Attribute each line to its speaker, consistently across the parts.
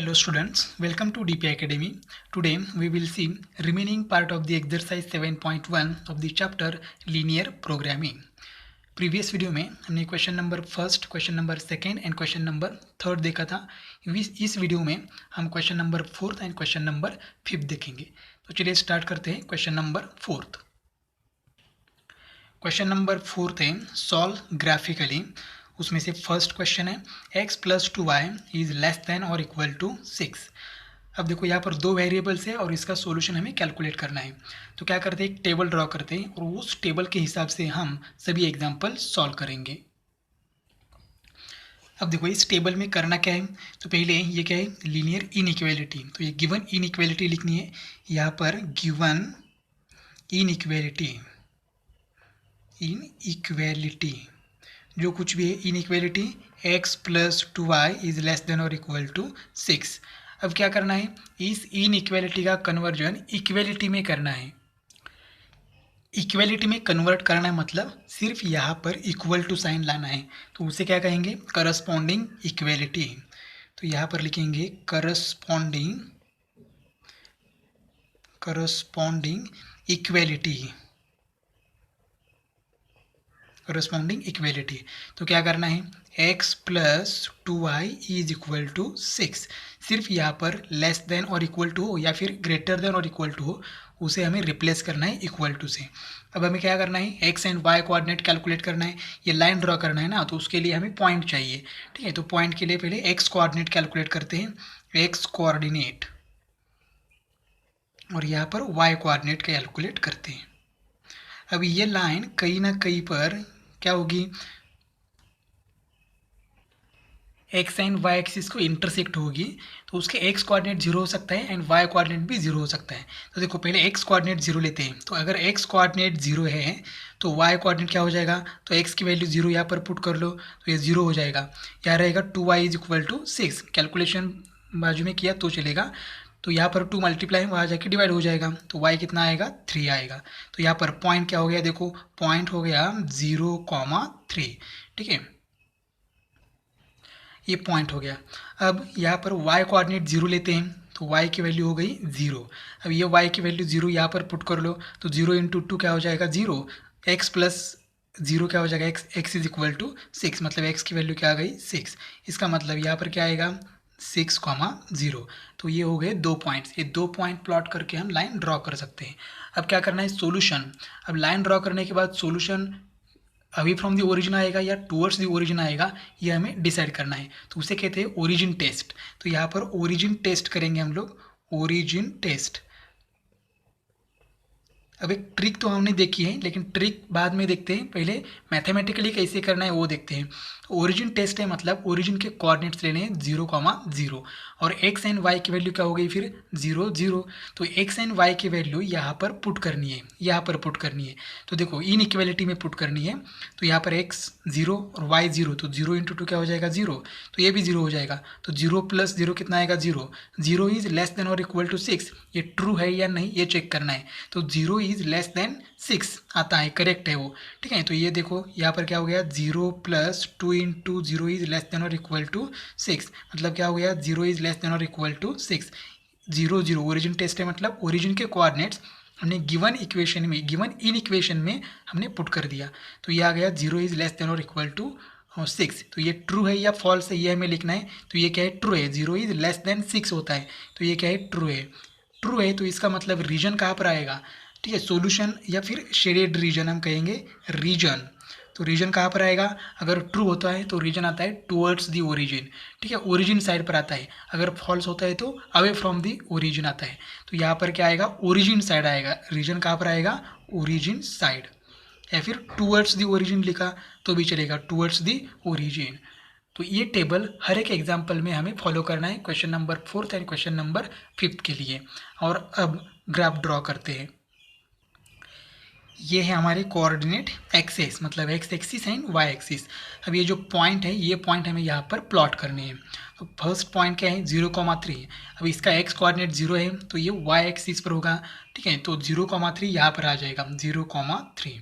Speaker 1: Hello students, welcome to DP Academy. Today we will see remaining part of the exercise 7.1 of the chapter linear programming. Previous video में हमने question number first, question number second and question number third देखा था। इस video में हम question number fourth and question number fifth देखेंगे। तो चलिए स्टार्ट करते हैं question number fourth. Question number fourth है सॉल्व ग्राफिकली। उसमें से फर्स्ट क्वेश्चन है x plus 2y is less than और इक्वल टू 6। अब देखो यहाँ पर दो वेरिएबल्स है और इसका सॉल्यूशन हमें कैलकुलेट करना है। तो क्या करते हैं, एक टेबल ड्रॉ करते हैं और उस टेबल के हिसाब से हम सभी एग्जाम्पल सॉल्व करेंगे। अब देखो इस टेबल में करना क्या है, तो पहले ये क्या है, लीनियर इनइक्वालिटी। तो ये गिवन इनइक्वालिटी लिखनी है। यहाँ पर गिवन इनइक्वालिटी जो कुछ भी है inequality x plus 2y is less than और इक्वल टू 6। अब क्या करना है, इस इनइक्वालिटी का कन्वर्जन इक्वालिटी में करना है। इक्वालिटी में कन्वर्ट करना है मतलब सिर्फ यहाँ पर इक्वल टू साइन लाना है। तो उसे क्या कहेंगे, करस्पॉन्डिंग इक्वालिटी। तो यहाँ पर लिखेंगे करस्पॉन्डिंग इक्वालिटी। तो क्या करना है, x plus 2y is equal to 6। सिर्फ यहाँ पर लेस देन और इक्वल टू हो या फिर ग्रेटर देन और इक्वल टू हो, उसे हमें रिप्लेस करना है इक्वल टू से। अब हमें क्या करना है, x and y coordinate calculate करना है। ये लाइन ड्रॉ करना है ना, तो उसके लिए हमें पॉइंट चाहिए। ठीक है, तो पॉइंट के लिए पहले x कोऑर्डिनेट कैलकुलेट करते हैं, x कोऑर्डिनेट, और यहाँ पर y कोऑर्डिनेट कैलकुलेट करते हैं। अब ये लाइन कहीं ना कहीं पर क्या होगी, एक्स एंड वाई एक्सिस को इंटरसेक्ट होगी। तो उसके एक्स कोऑर्डिनेट जीरो हो सकता है एंड वाई कोऑर्डिनेट भी जीरो हो सकता है। तो देखो पहले एक्स कोऑर्डिनेट जीरो लेते हैं। तो अगर एक्स कोऑर्डिनेट जीरो है तो वाई कोऑर्डिनेट क्या हो जाएगा, तो एक्स की वैल्यू जीरो यहाँ पर पुट कर लो तो ये जीरो हो जाएगा। यहाँ रहेगा 2y is equal to 6। Calculation बाजू में किया तो चलेगा। तो यहाँ पर 2 मल्टीप्लाई वहाँ जाके डिवाइड हो जाएगा, तो y कितना आएगा, 3 आएगा। तो यहाँ पर पॉइंट क्या हो गया, देखो पॉइंट हो गया 0,3। ठीक है, ये पॉइंट हो गया। अब यहाँ पर y कोऑर्डिनेट जीरो लेते हैं, तो y की वैल्यू हो गई जीरो। अब ये y की वैल्यू जीरो यहाँ पर पुट कर लो, तो 0 इंटू 2 क्या हो जाएगा, जीरो। x प्लस जीरो क्या हो जाएगा, x इज इक्वल टू 6, मतलब x की वैल्यू क्या आ गई, 6। इसका मतलब यहाँ पर क्या आएगा, 6,0। तो ये हो गए दो पॉइंट्स। ये दो पॉइंट प्लॉट करके हम लाइन ड्रॉ कर सकते हैं। अब क्या करना है, सोल्यूशन। अब लाइन ड्रॉ करने के बाद सोल्यूशन अभी फ्रॉम द ओरिजिन आएगा या टूवर्ड्स द ओरिजिन आएगा, ये हमें डिसाइड करना है। तो उसे कहते हैं ओरिजिन टेस्ट। तो यहाँ पर ओरिजिन टेस्ट करेंगे हम लोग, ओरिजिन टेस्ट। अब एक ट्रिक तो हमने देखी है, लेकिन ट्रिक बाद में देखते हैं, पहले मैथमेटिकली कैसे करना है वो देखते हैं। ओरिजिन टेस्ट है मतलब ओरिजिन के कोऑर्डिनेट्स लेने हैं 0,0 और एक्स एंड वाई की वैल्यू क्या हो गई फिर 0, 0। तो एक्स एंड वाई की वैल्यू यहाँ पर पुट करनी है, यहाँ पर पुट करनी है। तो देखो इनइक्वालिटी में पुट करनी है। तो यहाँ पर एक्स 0 और वाई 0, तो 0 इंटू 2 क्या हो जाएगा, 0। तो ये भी 0 हो जाएगा। तो 0 प्लस 0 कितना आएगा, 0। 0 इज लेस देन और इक्वल टू 6। ये ट्रू है या नहीं ये चेक करना है। तो 0 इज लेस देन 6 आता है, करेक्ट है वो। ठीक है, तो ये देखो यहाँ पर क्या हो गया, 0 plus 2 into 0 is less than और इक्वल टू 6। मतलब क्या हो गया, 0 इज लेस देन और इक्वल टू 6। 0, 0 ओरिजिन टेस्ट है मतलब ओरिजिन के कोऑर्डिनेट्स हमने गिवन इक्वेशन में, गिवन इन इक्वेशन में हमने पुट कर दिया। तो ये आ गया 0 इज लेस देन और इक्वल टू 6। तो ये ट्रू है या फॉल्स है ये हमें लिखना है। तो ये क्या है, ट्रू है। 0 इज लेस देन 6 होता है, तो ये क्या है, ट्रू है। ट्रू है तो इसका मतलब रीजन कहाँ पर आएगा, ठीक है, सॉल्यूशन या फिर शेडेड रीजन हम कहेंगे, रीजन। तो रीजन कहाँ पर आएगा, अगर ट्रू होता है तो रीजन आता है टुवर्ड्स दी ओरिजिन। ठीक है, ओरिजिन साइड पर आता है। अगर फॉल्स होता है तो अवे फ्रॉम दी ओरिजिन आता है। तो यहाँ पर क्या आएगा, ओरिजिन साइड आएगा। रीजन कहाँ पर आएगा, ओरिजिन साइड, या फिर टुवर्ड्स दी ओरिजिन लिखा तो भी चलेगा, टुवर्ड्स दी ओरिजिन। तो ये टेबल हर एक एग्जाम्पल में हमें फॉलो करना है, question number 4 and question number 5 के लिए। और अब ग्राफ ड्रॉ करते हैं। ये है हमारे कोऑर्डिनेट एक्सेस, मतलब X axis and Y axis. अब ये जो पॉइंट है, ये पॉइंट हमें यहाँ पर प्लॉट करने हैं। तो फर्स्ट पॉइंट क्या है, 0,3। अब इसका एक्स कोऑर्डिनेट 0 है तो ये वाई एक्सिस पर होगा। ठीक है, तो 0,3 यहाँ पर आ जाएगा, 0,3।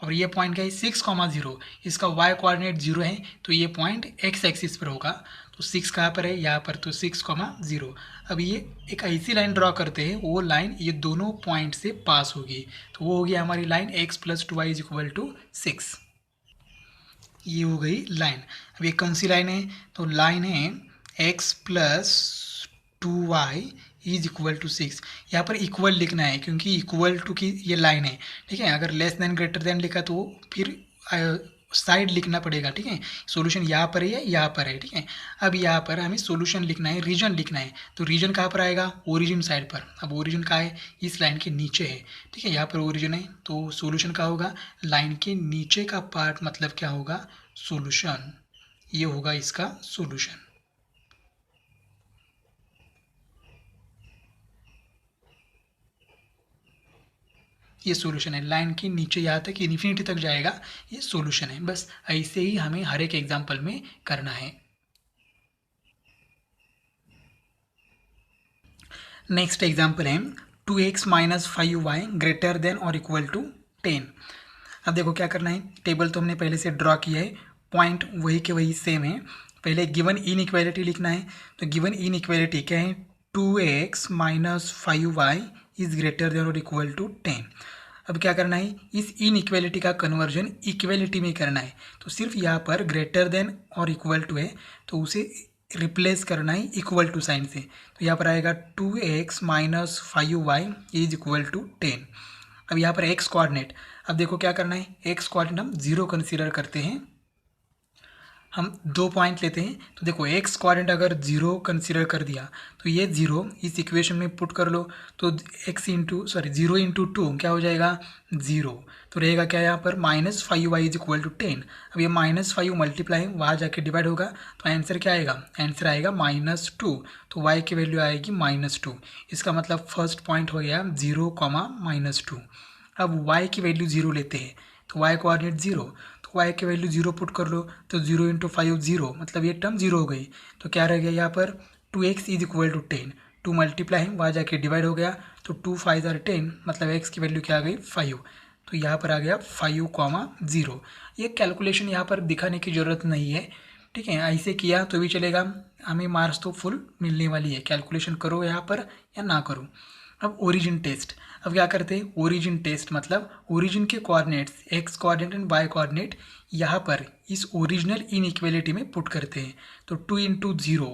Speaker 1: और ये पॉइंट क्या है 6,0, इसका y कोऑर्डिनेट 0 है तो ये पॉइंट x एक्सिस पर होगा। तो 6 कहाँ पर है, यहाँ पर, तो 6,0। अब ये एक ऐसी लाइन ड्रॉ करते हैं, वो लाइन ये दोनों पॉइंट से पास होगी, तो वो होगी हमारी लाइन x + 2y = 6। ये हो गई लाइन। अब ये कौन सी लाइन है, तो लाइन है x + 2y = 6। यहाँ पर इक्वल लिखना है क्योंकि इक्वल टू की ये लाइन है, ठीक है। अगर लेस देन ग्रेटर देन लिखा तो फिर साइड लिखना पड़ेगा, ठीक है। सॉल्यूशन यहाँ पर है या यहाँ पर है, ठीक है। अब यहाँ पर हमें सॉल्यूशन लिखना है, रीजन लिखना है, तो रीजन कहाँ पर आएगा, ओरिजिन साइड पर। अब ओरिजिन कहाँ है, इस लाइन के नीचे है, ठीक है। यहाँ पर ओरिजिन है तो सॉल्यूशन कहाँ होगा, लाइन के नीचे का पार्ट मतलब क्या होगा, सॉल्यूशन। ये होगा इसका सॉल्यूशन। ये सॉल्यूशन है, लाइन के नीचे यहाँ तक इन्फिनिटी तक जाएगा, ये सॉल्यूशन है। बस ऐसे ही हमें हर एक एग्जाम्पल में करना है। नेक्स्ट एग्जाम्पल है 2x - 5y > 10। अब देखो क्या करना है, टेबल तो हमने पहले से ड्रॉ किया है, पॉइंट वही के वही सेम है। पहले गिवन इनइक्वालिटी लिखना है, तो गिवन इनइक्वालिटी क्या है, 2x - 5y > 10। अब क्या करना है, इस इनइक्वालिटी का कन्वर्जन इक्वलिटी में करना है, तो सिर्फ यहाँ पर ग्रेटर देन और इक्वल टू है तो उसे रिप्लेस करना है इक्वल टू साइन से। तो यहाँ पर आएगा 2x - 5y = 10। अब यहाँ पर x कोऑर्डिनेट, अब देखो क्या करना है, x कोऑर्डिनेट हम 0 कंसीडर करते हैं। हम 2 पॉइंट लेते हैं, तो देखो x कोऑर्डिनेट अगर 0 कंसीडर कर दिया तो ये 0 इस इक्वेशन में पुट कर लो, तो 0 × 2 क्या हो जाएगा, 0। तो रहेगा क्या यहाँ पर, -5y = 10। अब ये -5 मल्टीप्लाई वहाँ जाके डिवाइड होगा, तो आंसर क्या आएगा, आंसर आएगा -2। तो y की वैल्यू आएगी -2। इसका मतलब फर्स्ट पॉइंट हो गया 0, -2। अब y की वैल्यू 0 लेते हैं, तो y कोऑर्डिनेट 0, y की वैल्यू 0 पुट कर लो, तो 0 × 5 0, मतलब ये टर्म 0 हो गई। तो क्या रह गया यहाँ पर, 2x = 10। 2 मल्टीप्लाई वहाँ जाके डिवाइड हो गया, तो 2 × 5 = 10, मतलब x की वैल्यू क्या आ गई, 5। तो यहाँ पर आ गया 5, 0। ये कैलकुलेशन यहाँ पर दिखाने की ज़रूरत नहीं है, ठीक है। ऐसे किया तो भी चलेगा, हमें मार्क्स तो फुल मिलने वाली है, कैलकुलेशन करो यहाँ पर या ना करो। अब ओरिजिन टेस्ट, अब क्या करते हैं, ओरिजिन टेस्ट मतलब ओरिजिन के coordinates x coordinate and y coordinate यहाँ पर इस ओरिजिनल इनइक्वालिटी में पुट करते हैं। तो 2 × 0,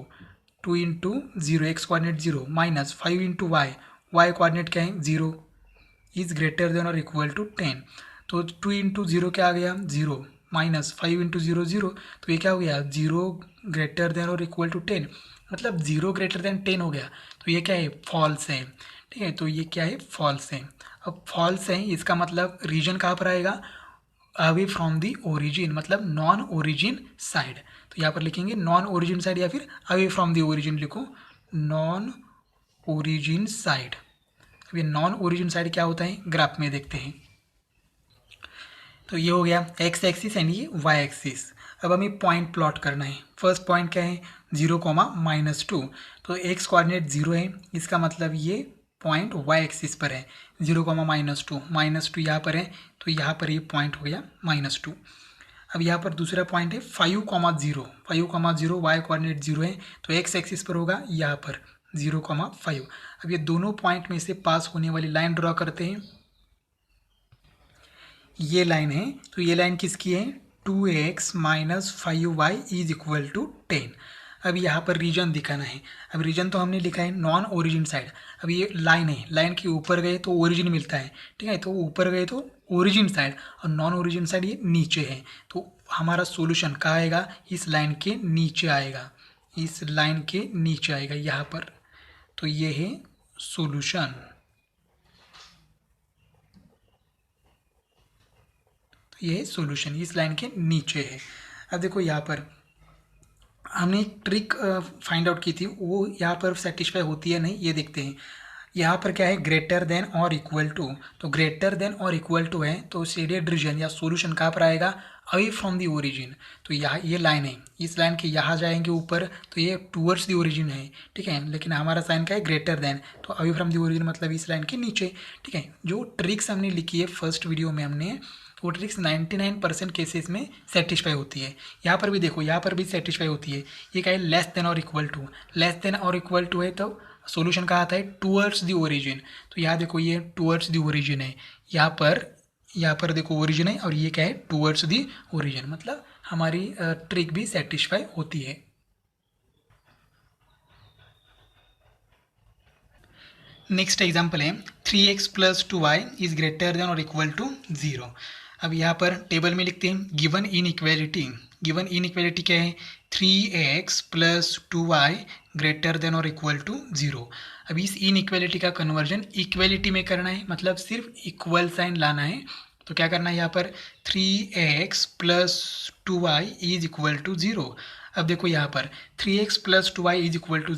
Speaker 1: 2 × 0 x coordinate 0 minus 5 × y coordinate क्या है, 0 इज ग्रेटर देन और इक्वल टू 10। तो 2 × 0 क्या आ गया, 0 माइनस 5 × 0 0, तो ये क्या हो गया, 0 ग्रेटर देन और इक्वल टू 10, मतलब 0 ग्रेटर देन 10 हो गया। तो ये क्या है, फॉल्स है, ठीक है। तो ये क्या है, फॉल्स है। अब फॉल्स है इसका मतलब रीजन कहाँ पर आएगा, अवे फ्रॉम दी ओरिजिन, मतलब नॉन ओरिजिन साइड। तो यहाँ पर लिखेंगे नॉन ओरिजिन साइड या फिर अवे फ्रॉम दी ओरिजिन लिखो, नॉन ओरिजिन साइड। अब ये नॉन ओरिजिन साइड क्या होता है, ग्राफ में देखते हैं। तो ये हो गया एक्स एक्सिस एंड ये वाई एक्सिस। अब हमें पॉइंट प्लॉट करना है। फर्स्ट पॉइंट क्या है, 0, -2। तो एक्स कोऑर्डिनेट 0 है, इसका मतलब ये पॉइंट वाई एक्सिस पर है, 0, -2 यहाँ पर है, तो यहाँ पर ये पॉइंट हो गया -2। अब यहाँ पर दूसरा पॉइंट है 5, 0 वाई कोऑर्डिनेट 0 है, तो एक्स एक्सिस पर होगा यहाँ पर 0, 5। अब ये दोनों पॉइंट में से पास होने वाली लाइन ड्रॉ करते हैं। ये लाइन है, तो ये लाइन किसकी है, 2x - 5y = 10। अब यहाँ पर रीजन दिखाना है। अब रीजन तो हमने लिखा है नॉन ओरिजिन साइड। अब ये लाइन है, लाइन के ऊपर गए तो ओरिजिन मिलता है, ठीक है। तो ऊपर गए तो ओरिजिन साइड और नॉन ओरिजिन साइड ये नीचे है, तो हमारा सॉल्यूशन कहाँ आएगा, इस लाइन के नीचे आएगा, इस लाइन के नीचे आएगा यहाँ पर। तो ये है सॉल्यूशन। ये सॉल्यूशन इस लाइन के नीचे है। अब देखो यहाँ पर हमने एक ट्रिक फाइंड आउट की थी, वो यहाँ पर सेटिस्फाई होती है नहीं, ये देखते हैं। यहाँ पर क्या है, ग्रेटर देन और इक्वल टू, तो ग्रेटर देन और इक्वल टू है तो शेडेड रीजन या सॉल्यूशन कहाँ पर आएगा, अवे फ्रॉम दी ओरिजिन। तो यहाँ ये लाइन है, इस लाइन के यहाँ जाएंगे ऊपर तो ये टूवर्ड्स दी ओरिजिन है, ठीक है। लेकिन हमारा साइन क्या है, ग्रेटर देन, तो अवे फ्रॉम दी ओरिजिन मतलब इस लाइन के नीचे, ठीक है। जो ट्रिक्स हमने लिखी है फर्स्ट वीडियो में हमने तो वो ट्रिक्स 99% केसेस में सेटिस्फाई होती है। यहाँ पर भी देखो, यहाँ पर भी सेटिस्फाई होती है। ये क्या है, लेस देन और इक्वल टू, लेस देन और इक्वल टू है तो सॉल्यूशन कहाँ आता है, टूवर्ड्स द ओरिजिन। तो यहाँ देखो ये टूवर्ड्स द ओरिजिन है, यहाँ पर देखो ओरिजिन है और ये क्या है, टूवर्ड्स द ओरिजिन, मतलब हमारी ट्रिक भी सेटिस्फाई होती है। नेक्स्ट एग्जाम्पल है 3x plus 2y is greater than और इक्वल टू 0। अब यहाँ पर टेबल में लिखते हैं गिवन इनइक्वालिटी। गिवन इनइक्वालिटी क्या है, 3x plus 2y greater than और इक्वल टू 0। अब इस इनइक्वालिटी का कन्वर्जन इक्वालिटी में करना है, मतलब सिर्फ इक्वल साइन लाना है। तो क्या करना है यहाँ पर, 3x plus 2y is equal to 0। अब देखो यहाँ पर 3x plus 2y is equal to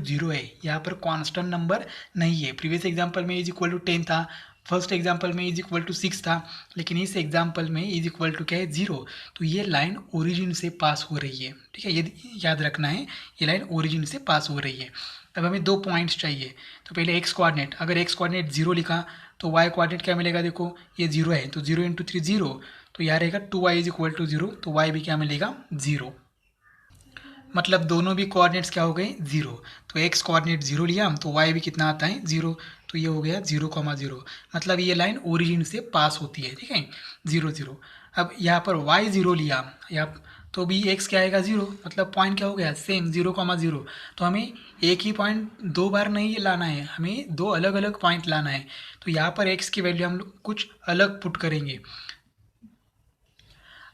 Speaker 1: 0 है, यहाँ पर कांस्टेंट नंबर नहीं है। प्रीवियस एग्जांपल में इज इक्वल टू 10 था, फर्स्ट एग्जांपल में इज इक्वल टू 6 था, लेकिन इस एग्जांपल में इज इक्वल टू क्या है, 0। तो ये लाइन ओरिजिन से पास हो रही है, ठीक है, ये याद रखना है, ये लाइन ओरिजिन से पास हो रही है। अब हमें 2 पॉइंट्स चाहिए। तो पहले एक्स कोऑर्डिनेट, अगर एक्स कोऑर्डिनेट 0 लिखा तो वाई कोऑर्डिनेट क्या मिलेगा, देखो ये 0 है तो 0 × 3 0, तो यहाँ रहेगा 2y इज इक्वल टू 0, तो y भी क्या मिलेगा, 0। मतलब दोनों भी कोऑर्डिनेट्स क्या हो गए, 0। तो एक्स कोऑर्डिनेट 0 लिया हम तो y भी कितना आता है, 0। तो ये हो गया 0,0, मतलब ये लाइन ओरिजिन से पास होती है, ठीक है, 0 0। अब यहाँ पर y 0 लिया, यहाँ तो भी x क्या आएगा, 0, मतलब पॉइंट क्या हो गया, सेम 0,0। तो हमें एक ही पॉइंट 2 बार नहीं लाना है, हमें 2 अलग अलग पॉइंट लाना है। तो यहाँ पर x की वैल्यू हम लोग कुछ अलग पुट करेंगे।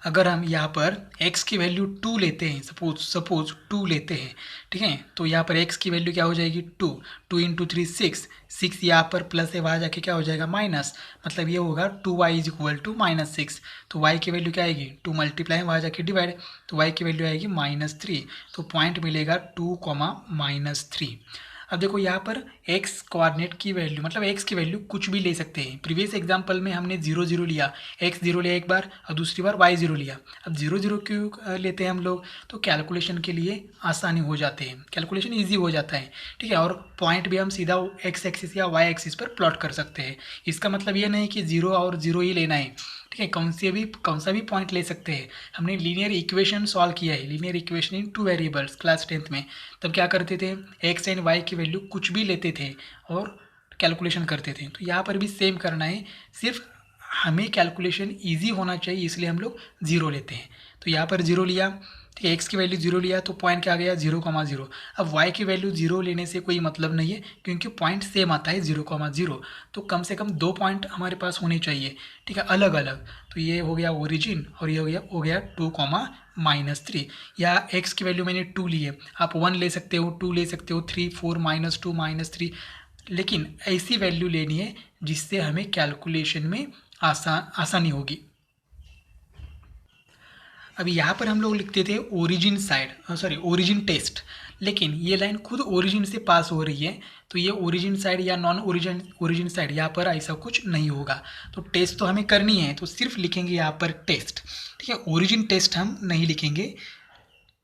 Speaker 1: अगर हम यहाँ पर x की वैल्यू 2 लेते हैं, सपोज 2 लेते हैं, ठीक है, तो यहाँ पर x की वैल्यू क्या हो जाएगी, 2 × 3 6 यहाँ पर प्लस है, वहाँ जाके क्या हो जाएगा, माइनस, मतलब ये होगा 2y इज इक्वल टू -6। तो y की वैल्यू क्या आएगी, 2 मल्टीप्लाई वहाँ जाके डिवाइड, तो y की वैल्यू आएगी -3। तो पॉइंट मिलेगा 2, -3। अब देखो यहाँ पर x कोऑर्डिनेट की वैल्यू, मतलब x की वैल्यू कुछ भी ले सकते हैं। प्रीवियस एग्जांपल में हमने 0 0 लिया, x 0 लिया एक बार और दूसरी बार y 0 लिया। अब 0 0 क्यों लेते हैं हम लोग, तो कैलकुलेशन के लिए आसानी हो जाते हैं, कैलकुलेशन इजी हो जाता है, ठीक है। और पॉइंट भी हम सीधा x एक्सिस या y एक्सिस पर प्लॉट कर सकते हैं। इसका मतलब ये नहीं कि 0 और 0 ही लेना है, ठीक है, कौन सा भी पॉइंट ले सकते हैं। हमने लीनियर इक्वेशन सॉल्व किया है, linear equation in 2 variables class 10th में। तब क्या करते थे, x एंड y की वैल्यू कुछ भी लेते थे और कैलकुलेशन करते थे। तो यहाँ पर भी सेम करना है, सिर्फ हमें कैलकुलेशन इजी होना चाहिए, इसलिए हम लोग 0 लेते हैं। तो यहाँ पर 0 लिया, ठीक है, x की वैल्यू 0 लिया तो पॉइंट क्या आ गया, 0,0। अब y की वैल्यू 0 लेने से कोई मतलब नहीं है, क्योंकि पॉइंट सेम आता है 0,0। तो कम से कम 2 पॉइंट हमारे पास होने चाहिए, ठीक है, अलग अलग। तो ये हो गया ओरिजिन और ये हो गया 2, -3। या x की वैल्यू मैंने 2 ली है, आप 1 ले सकते हो, 2 ले सकते हो, 3 4 -2 -3, लेकिन ऐसी वैल्यू लेनी है जिससे हमें कैलकुलेशन में आसानी होगी। अभी यहाँ पर हम लोग लिखते थे ओरिजिन ओरिजिन टेस्ट, लेकिन ये लाइन खुद ओरिजिन से पास हो रही है, तो ये ओरिजिन साइड या नॉन ओरिजिन साइड यहाँ पर ऐसा कुछ नहीं होगा। तो टेस्ट तो हमें करनी है, तो सिर्फ लिखेंगे यहाँ पर टेस्ट, ठीक है, ओरिजिन टेस्ट हम नहीं लिखेंगे।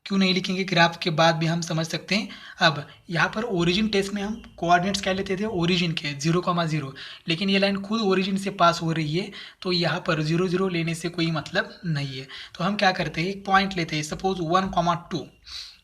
Speaker 1: क्यों नहीं लिखेंगे, ग्राफ के बाद भी हम समझ सकते हैं। अब यहाँ पर ओरिजिन टेस्ट में हम कोऑर्डिनेट्स क्या लेते थे, ओरिजिन के 0,0, लेकिन ये लाइन खुद ओरिजिन से पास हो रही है, तो यहाँ पर 0 0 लेने से कोई मतलब नहीं है। तो हम क्या करते हैं, एक पॉइंट लेते हैं, सपोज 1,2।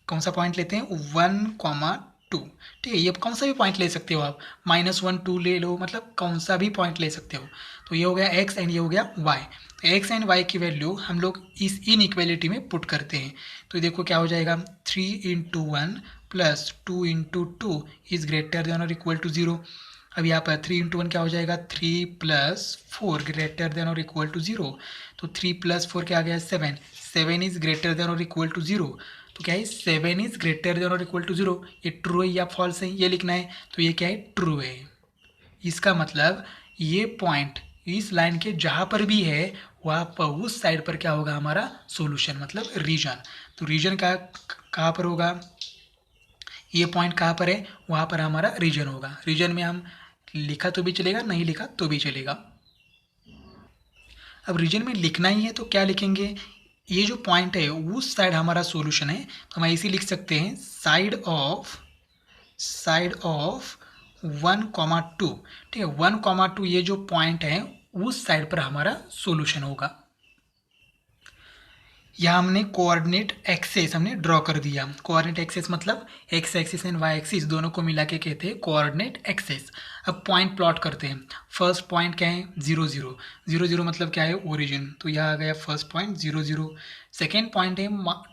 Speaker 1: कौन सा पॉइंट लेते हैं, 1,2, ठीक है, ये कौन सा भी पॉइंट ले सकते हो आप, -1 2 ले लो, मतलब कौन सा भी पॉइंट ले सकते हो। तो ये हो गया x एंड ये हो गया y। तो x एंड y की वैल्यू हम लोग इस इनइक्वालिटी में पुट करते हैं। तो देखो क्या हो जाएगा, 3 × 1 + 2 × 2 इज ग्रेटर देन और इक्वल टू 0। अब यहाँ पर 3 × 1 क्या हो जाएगा, 3 + 4 ग्रेटर देन और इक्वल टू 0। तो 3 + 4 क्या आ गया, 7 इज ग्रेटर देन और इक्वल टू 0। तो क्या है, 7 इज ग्रेटर देन और इक्वल टू 0। ये ट्रू है या फॉल्स है, ये लिखना है। तो ये क्या है, ट्रू है। इसका मतलब ये पॉइंट इस लाइन के जहाँ पर भी है वहाँ पर उस साइड पर क्या होगा, हमारा सॉल्यूशन, मतलब रीजन। तो रीजन कहाँ पर होगा, ये पॉइंट कहाँ पर है, वहाँ पर हमारा रीजन होगा। रीजन में हम लिखा तो भी चलेगा, नहीं लिखा तो भी चलेगा। अब रीजन में लिखना ही है तो क्या लिखेंगे, ये जो पॉइंट है उस साइड हमारा सॉल्यूशन है, तो हम ऐसे लिख सकते हैं, साइड ऑफ 1,2, ठीक है, 1,2 ये जो पॉइंट है उस साइड पर हमारा सोल्यूशन होगा। यहाँ हमने कोऑर्डिनेट एक्सेस हमने ड्रॉ कर दिया। कोऑर्डिनेट एक्सेस मतलब X axis and Y axis दोनों को मिला के कहते हैं कोऑर्डिनेट एक्सेस। अब पॉइंट प्लॉट करते हैं। फर्स्ट पॉइंट क्या है 0 0 0 0 मतलब क्या है ओरिजिन, तो यहाँ आ गया फर्स्ट पॉइंट 0 0। सेकेंड पॉइंट है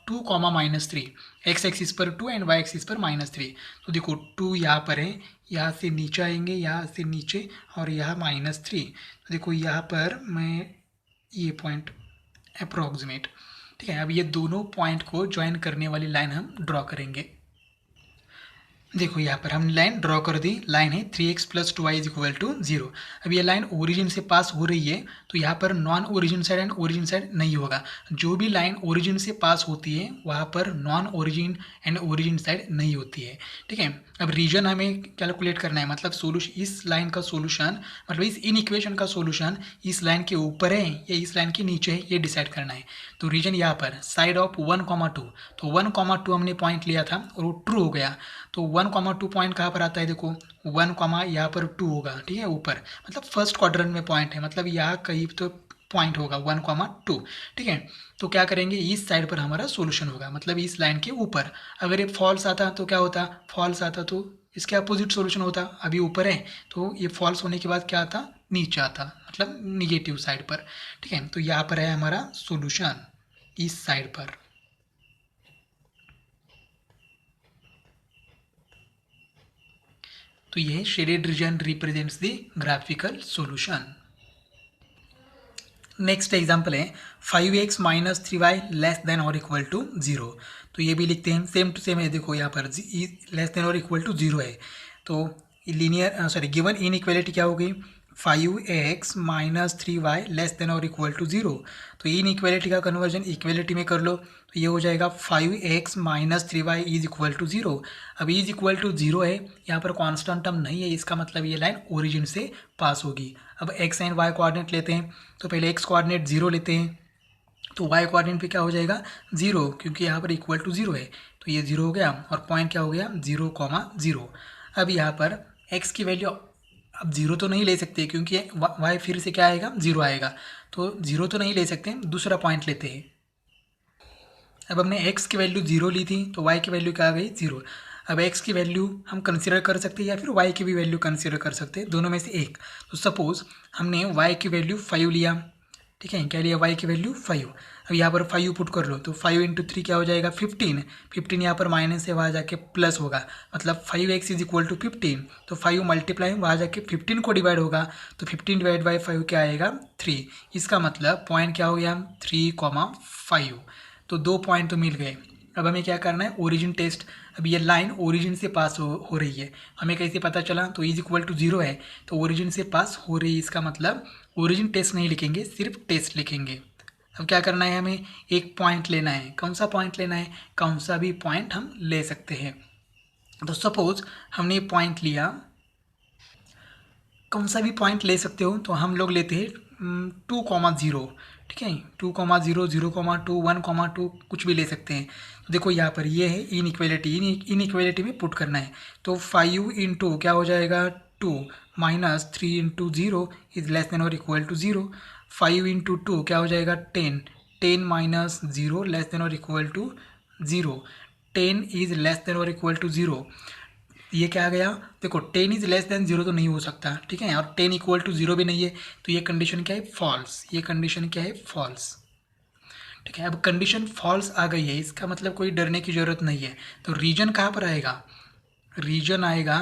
Speaker 1: 2 कॉमा -3, एक्स एक्सिस पर 2 एंड वाई एक्सिस पर -3। तो देखो 2 यहाँ पर है, यहाँ से नीचे आएंगे, यहाँ से नीचे और यहाँ -3। तो देखो यहाँ पर मैं ये पॉइंट अप्रॉक्सीमेट, ठीक है। अब ये दोनों पॉइंट को ज्वाइन करने वाली लाइन हम ड्रॉ करेंगे। देखो यहाँ पर हमने लाइन ड्रॉ कर दी। लाइन है 3x + 2y = 0। अब ये लाइन ओरिजिन से पास हो रही है, तो यहाँ पर non origin side and origin side नहीं होगा। जो भी लाइन ओरिजिन से पास होती है वहाँ पर non origin and origin side नहीं होती है, ठीक है। अब रीजन हमें कैलकुलेट करना है, मतलब सोल्यूशन, इस लाइन का सोल्यूशन मतलब इस इन इक्वेशन का सोल्यूशन इस लाइन के ऊपर है या इस लाइन के नीचे है, ये डिसाइड करना है। तो रीजन यहाँ पर साइड ऑफ 1,2, तो 1,2 हमने पॉइंट लिया था और वो ट्रू हो गया। तो 1,2 पॉइंट कहाँ पर आता है, देखो 1, यहाँ पर 2 होगा, ठीक है, ऊपर, मतलब फर्स्ट क्वाड्रेंट में पॉइंट है, मतलब यहाँ कहीं तो पॉइंट होगा 1,2, ठीक है। तो क्या करेंगे, इस साइड पर हमारा सोल्यूशन होगा, मतलब इस लाइन के ऊपर। अगर ये फॉल्स आता तो क्या होता, फॉल्स आता तो इसके अपोजिट सोल्यूशन होता। अभी ऊपर है तो ये फॉल्स होने के बाद क्या आता, नीचे आता, मतलब निगेटिव साइड पर, ठीक है। तो यहाँ पर है हमारा सोल्यूशन इस साइड पर। तो ये shaded region represents the graphical solution. Next example है 5x - 3y < > 0। तो ये भी लिखते हैं, सेम टू सेम है। देखो यहाँ पर < < 0 है, तो लीनियर गिवन इनइक्वालिटी क्या हो गई, 5x - 3y < < 0। तो इनइक्वालिटी का कन्वर्जन इक्वालिटी में कर लो, तो ये हो जाएगा 5x - 3y = 0। अब = 0 है, यहाँ पर कांस्टेंट टर्म नहीं है, इसका मतलब ये लाइन ओरिजिन से पास होगी। अब x एंड y कोऑर्डिनेट लेते हैं, तो पहले x कोऑर्डिनेट 0 लेते हैं, तो y कोऑर्डिनेट पे क्या हो जाएगा 0, क्योंकि यहाँ पर = 0 है, तो ये 0 हो गया और पॉइंट क्या हो गया 0,0। अब यहाँ पर x की वैल्यू, अब 0 तो नहीं ले सकते क्योंकि y फिर से क्या आएगा 0 आएगा, तो 0 तो नहीं ले सकते, दूसरा पॉइंट लेते हैं। अब हमने x की वैल्यू 0 ली थी, तो y की वैल्यू क्या आ गई 0। अब x की वैल्यू हम कंसीडर कर सकते हैं या फिर y की भी वैल्यू कंसीडर कर सकते हैं, दोनों में से एक। तो सपोज हमने y की वैल्यू 5 लिया, ठीक है, क्या लिया, y की वैल्यू 5। अब यहाँ पर 5 पुट कर लो, तो 5 × 3 क्या हो जाएगा 15। 15 यहाँ पर माइनस है, वहाँ जाके प्लस होगा, मतलब 5x = 15। तो 5 मल्टीप्लाई वहाँ जाके 15 को डिवाइड होगा, तो 15 / 5 क्या आएगा 3। इसका मतलब पॉइंट क्या हो गया 3,5। तो 2 पॉइंट तो मिल गए। अब हमें क्या करना है, ओरिजिन टेस्ट। अब ये लाइन ओरिजिन से पास हो रही है, हमें कैसे पता चला, तो = 0 है, तो ओरिजिन से पास हो रही है, इसका मतलब ओरिजिन टेस्ट नहीं लिखेंगे, सिर्फ टेस्ट लिखेंगे। अब क्या करना है, हमें एक पॉइंट लेना है। कौन सा पॉइंट लेना है, कौन सा भी पॉइंट हम ले सकते हैं। तो सपोज हमने पॉइंट लिया, कौन सा भी पॉइंट ले सकते हो, तो हम लोग लेते हैं 2,0, ठीक है, 2,0, 0,2, 1,2 कुछ भी ले सकते हैं। तो देखो यहाँ पर ये है इनइक्वालिटी, इनइक्वालिटी में पुट करना है। तो 5 × क्या हो जाएगा 2 - 3 × 0 < < 0। 5 × 2 क्या हो जाएगा 10, 10 - 0 < < 0। 10 < < 0। ये क्या आ गया, देखो 10 < 0 तो नहीं हो सकता, ठीक है, और 10 = 0 भी नहीं है, तो ये कंडीशन क्या है फॉल्स। ये कंडीशन क्या है फॉल्स, ठीक है। अब कंडीशन फॉल्स आ गई है, इसका मतलब कोई डरने की ज़रूरत नहीं है। तो रीजन कहाँ पर आएगा, रीजन आएगा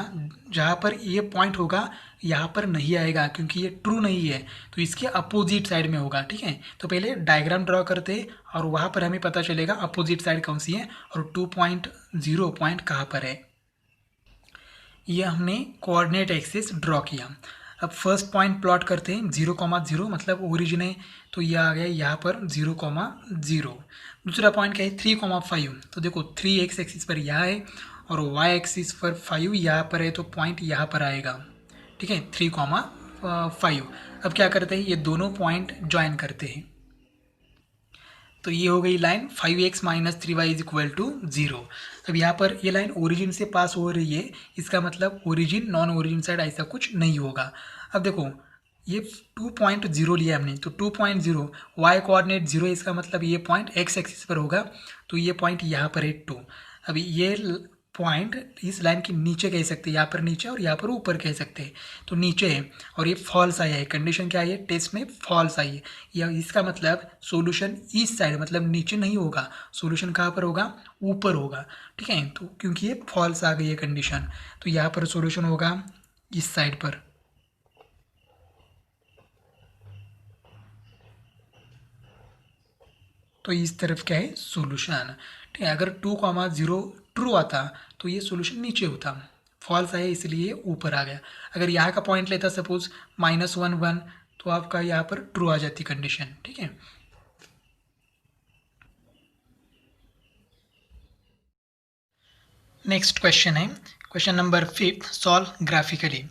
Speaker 1: जहाँ पर ये पॉइंट होगा, यहाँ पर नहीं आएगा क्योंकि ये ट्रू नहीं है, तो इसके अपोजिट साइड में होगा, ठीक है। तो पहले डायग्राम ड्रॉ करते हैं और वहाँ पर हमें पता चलेगा अपोजिट साइड कौन सी है और 2.0 पॉइंट कहाँ पर है। ये हमने कोऑर्डिनेट एक्सिस ड्रॉ किया। अब फर्स्ट पॉइंट प्लॉट करते हैं 0,0, मतलब ओरिजिन है, तो ये आ गया यहाँ पर 0,0। दूसरा पॉइंट क्या है 3,5, तो देखो 3x एक्सिस पर यहाँ है और y एक्सिस पर 5 यहाँ पर है, तो पॉइंट यहाँ पर आएगा, ठीक है, 3,5। अब क्या करते हैं, ये दोनों पॉइंट ज्वाइन करते हैं, तो ये हो गई लाइन 5x - 3y = 0। अब यहाँ पर ये लाइन ओरिजिन से पास हो रही है, इसका मतलब ओरिजिन नॉन ओरिजिन साइड ऐसा कुछ नहीं होगा। अब देखो ये 2.0 लिया हमने, तो 2.0 वाई कोऑर्डिनेट 0, इसका मतलब ये पॉइंट एक्स एक्सिस पर होगा, तो ये पॉइंट यहाँ पर है 2। अभी ये पॉइंट इस लाइन के नीचे कह सकते हैं, यहाँ पर नीचे और यहाँ पर ऊपर कह सकते हैं, तो नीचे है और ये फॉल्स आया है। कंडीशन क्या है, टेस्ट में फॉल्स आई है, या इसका मतलब सॉल्यूशन इस साइड मतलब नीचे नहीं होगा, सॉल्यूशन कहाँ पर होगा, ऊपर होगा। ठीक है, तो क्योंकि ये फॉल्स आ गई है कंडीशन, तो यहाँ पर सॉल्यूशन होगा इस साइड पर। तो इस तरफ क्या है, सॉल्यूशन। ठीक है, अगर 2,0 ट्रू आता तो ये सॉल्यूशन नीचे होता, फॉल्स आया इसलिए ऊपर आ गया। अगर यहाँ का पॉइंट लेता सपोज -1 1, तो आपका यहाँ पर ट्रू आ जाती कंडीशन। ठीक है, नेक्स्ट क्वेश्चन है क्वेश्चन नंबर 5, सॉल्व ग्राफिकली।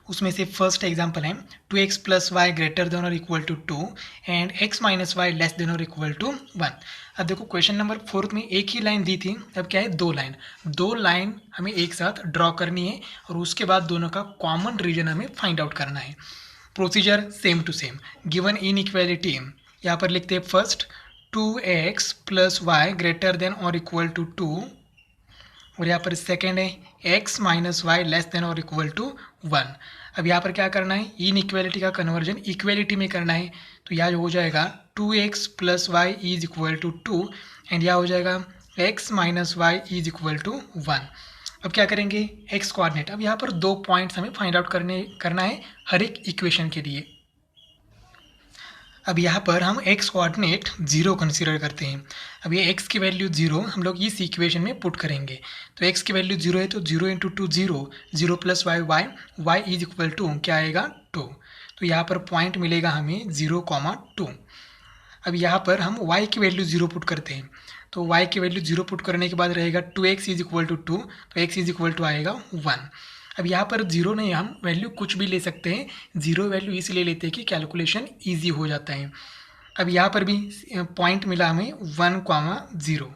Speaker 1: उसमें से फर्स्ट एग्जांपल है 2x plus Y greater than और equal to 2 and x minus Y less than और इक्वल टू 1। अब देखो क्वेश्चन नंबर 4 में एक ही लाइन दी थी, अब क्या है, दो लाइन हमें एक साथ ड्रॉ करनी है और उसके बाद दोनों का कॉमन रीजन हमें फाइंड आउट करना है। Procedure same to same. Given inequality यहाँ पर लिखते हैं first 2x plus Y greater than और इक्वल टू 2, और यहाँ पर सेकेंड है x minus Y less than और इक्वल टू 1। अब यहाँ पर क्या करना है, इन इक्वेलिटी का कन्वर्जन इक्वेलिटी में करना है, तो यहाँ हो जाएगा 2x plus Y is equal to 2 and यहाँ हो जाएगा x minus Y is equal to 1। अब क्या करेंगे, x कोऑर्डिनेट। अब यहाँ पर 2 पॉइंट्स हमें फाइंड आउट करना है हर एक इक्वेशन के लिए। अब यहाँ पर हम x कोऑर्डिनेट 0 कंसीडर करते हैं। अब ये x की वैल्यू 0 हम लोग इस इक्वेशन में पुट करेंगे, तो x की वैल्यू 0 है तो 0 into 2 0, 0 plus Y Y, Y is equal to क्या आएगा 2, तो यहाँ पर पॉइंट मिलेगा हमें 0,2। अब यहाँ पर हम y की वैल्यू 0 पुट करते हैं, तो y की वैल्यू 0 पुट करने के बाद रहेगा 2x इज इक्वल टू 2, तो x इज इक्वल टू आएगा 1। अब यहाँ पर 0 नहीं, हम वैल्यू कुछ भी ले सकते हैं, 0 वैल्यू इसलिए लेते हैं कि कैलकुलेशन ईजी हो जाता है। अब यहाँ पर भी पॉइंट मिला हमें 1,0,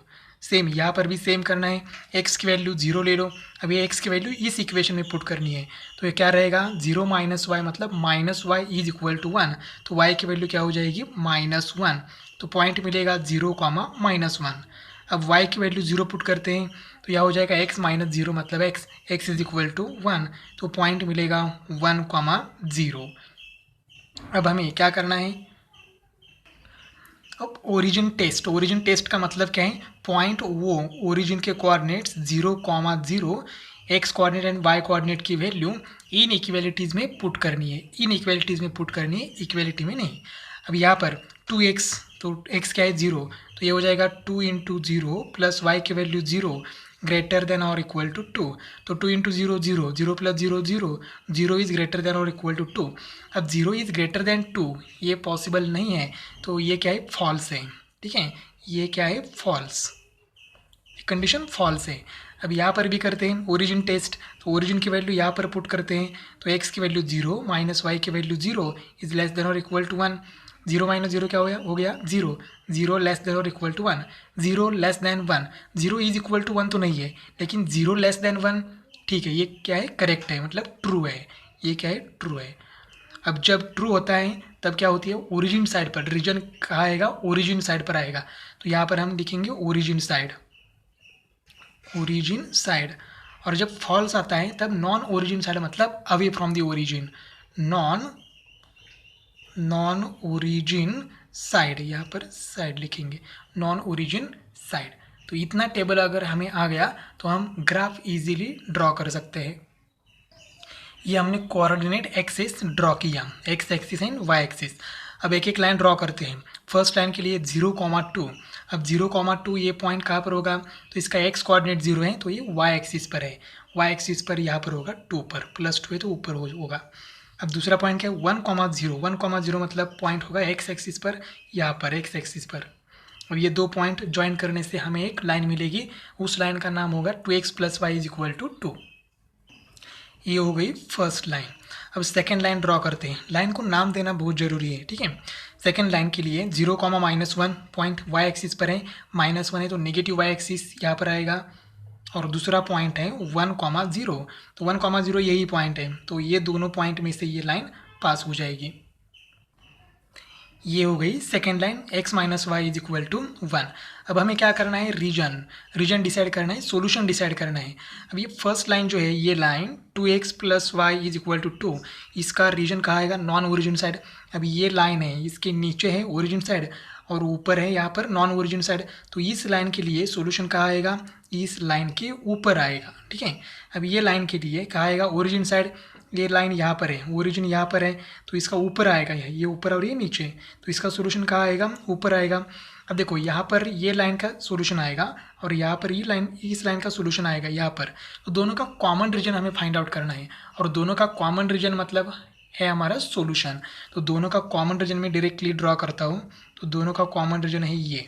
Speaker 1: सेम यहाँ पर भी सेम करना है, x की वैल्यू 0 ले लो। अब ये x की वैल्यू इस इक्वेशन में पुट करनी है, तो ये क्या रहेगा 0 माइनस वाई मतलब minus Y is equal to 1, तो y की वैल्यू क्या हो जाएगी -1, तो पॉइंट मिलेगा 0,-1। अब y की वैल्यू 0 पुट करते हैं, तो यह हो जाएगा x माइनस 0 मतलब x इज इक्वल टू 1, तो पॉइंट मिलेगा 1,0। अब हमें क्या करना है, अब ओरिजिन टेस्ट का मतलब क्या है, पॉइंट वो ओरिजिन के coordinates 0,0 X coordinate and Y coordinate की वैल्यू इन इक्वेलिटीज़ में पुट करनी है, इक्वेलिटी में नहीं। अब यहाँ पर 2x, तो x क्या है 0, तो ये हो जाएगा 2 इंटू 0 प्लस वाई की वैल्यू 0 ग्रेटर देन और इक्वल टू 2, तो 2 into 0 0, 0 plus 0 0, 0 is greater than और इक्वल टू 2। अब 0 इज़ ग्रेटर देन 2 ये पॉसिबल नहीं है, तो ये क्या है, फॉल्स है। ठीक है, ये क्या है, फॉल्स, कंडीशन फॉल्स है। अब यहाँ पर भी करते हैं ओरिजिन टेस्ट, तो ओरिजिन की वैल्यू यहाँ पर पुट करते हैं, तो x की वैल्यू 0 माइनस वाई की वैल्यू 0 इज लेस देन और इक्वल टू 1, 0 माइनस 0 क्या हो गया 0, 0 लेस देन और equal to 1, 0 less than 1, 0 is equal to 1 तो नहीं है, लेकिन 0 लेस देन 1 ठीक है, ये क्या है, करेक्ट है, मतलब ट्रू है, ये क्या है, ट्रू है। अब जब ट्रू होता है तब क्या होती है, ओरिजिन साइड पर, रीजन कहाँ आएगा, ओरिजिन साइड पर आएगा, तो यहाँ पर हम लिखेंगे ओरिजिन साइड। और जब फॉल्स आता है तब नॉन ओरिजिन साइड मतलब away from the origin, non origin side, यहाँ पर साइड लिखेंगे, नॉन ओरिजिन साइड। तो इतना टेबल अगर हमें आ गया तो हम ग्राफ इजीली ड्रॉ कर सकते हैं। ये हमने कोऑर्डिनेट एक्सिस ड्रॉ किया, X axis and Y axis. अब एक एक लाइन ड्रॉ करते हैं। फर्स्ट लाइन के लिए 0,2, अब 0,2 ये पॉइंट कहाँ पर होगा, तो इसका एक्स कोऑर्डिनेट 0 है तो ये वाई एक्सिस पर है, वाई एक्सिस पर यहाँ पर होगा 2 पर, +2 है तो ऊपर होगा। अब दूसरा पॉइंट क्या है 1,0, 1,0 मतलब पॉइंट होगा एक्स एक्सिस पर, यहाँ पर एक्स एक्सिस पर। अब ये दो पॉइंट ज्वाइन करने से हमें एक लाइन मिलेगी, उस लाइन का नाम होगा 2x plus Y is equal to 2। ये हो गई फर्स्ट लाइन। अब सेकेंड लाइन ड्रॉ करते हैं, लाइन को नाम देना बहुत ज़रूरी है। ठीक है, सेकेंड लाइन के लिए 0,-1 पॉइंट वाई एक्सिस पर है, -1 है तो नेगेटिव वाई एक्सिस यहाँ पर आएगा, और दूसरा पॉइंट है 1,0, तो 1,0 यही पॉइंट है, तो ये दोनों पॉइंट में से ये लाइन पास हो जाएगी। ये हो गई second line, x minus Y is equal to 1। अब हमें क्या करना है, रीजन डिसाइड करना है, सॉल्यूशन डिसाइड करना है। अब ये फर्स्ट लाइन जो है, ये line 2x plus Y is equal to 2, इसका रीजन कहाँ आएगा, नॉन ओरिजिन साइड। अब ये लाइन है, इसके नीचे है ओरिजिन साइड और ऊपर है यहाँ पर नॉन ओरिजिन साइड, तो इस लाइन के लिए सॉल्यूशन कहाँ आएगा, इस लाइन के ऊपर आएगा। ठीक है, अब ये लाइन के लिए कहाँ आएगा, ओरिजिन साइड। ये लाइन यहाँ पर है, ओरिजिन यहाँ पर है, तो इसका ऊपर आएगा, ये ऊपर और ये नीचे, तो इसका सॉल्यूशन कहाँ आएगा, ऊपर आएगा। अब देखो यहाँ पर ये लाइन का सॉल्यूशन आएगा और यहाँ पर ये लाइन, इस लाइन का सॉल्यूशन आएगा यहाँ पर। तो दोनों का कॉमन रीजन हमें फाइंड आउट करना है, और दोनों का कॉमन रीजन मतलब है हमारा सॉल्यूशन। तो दोनों का कॉमन रीजन में डायरेक्टली ड्रॉ करता हूँ, तो दोनों का कॉमन रीजन है ये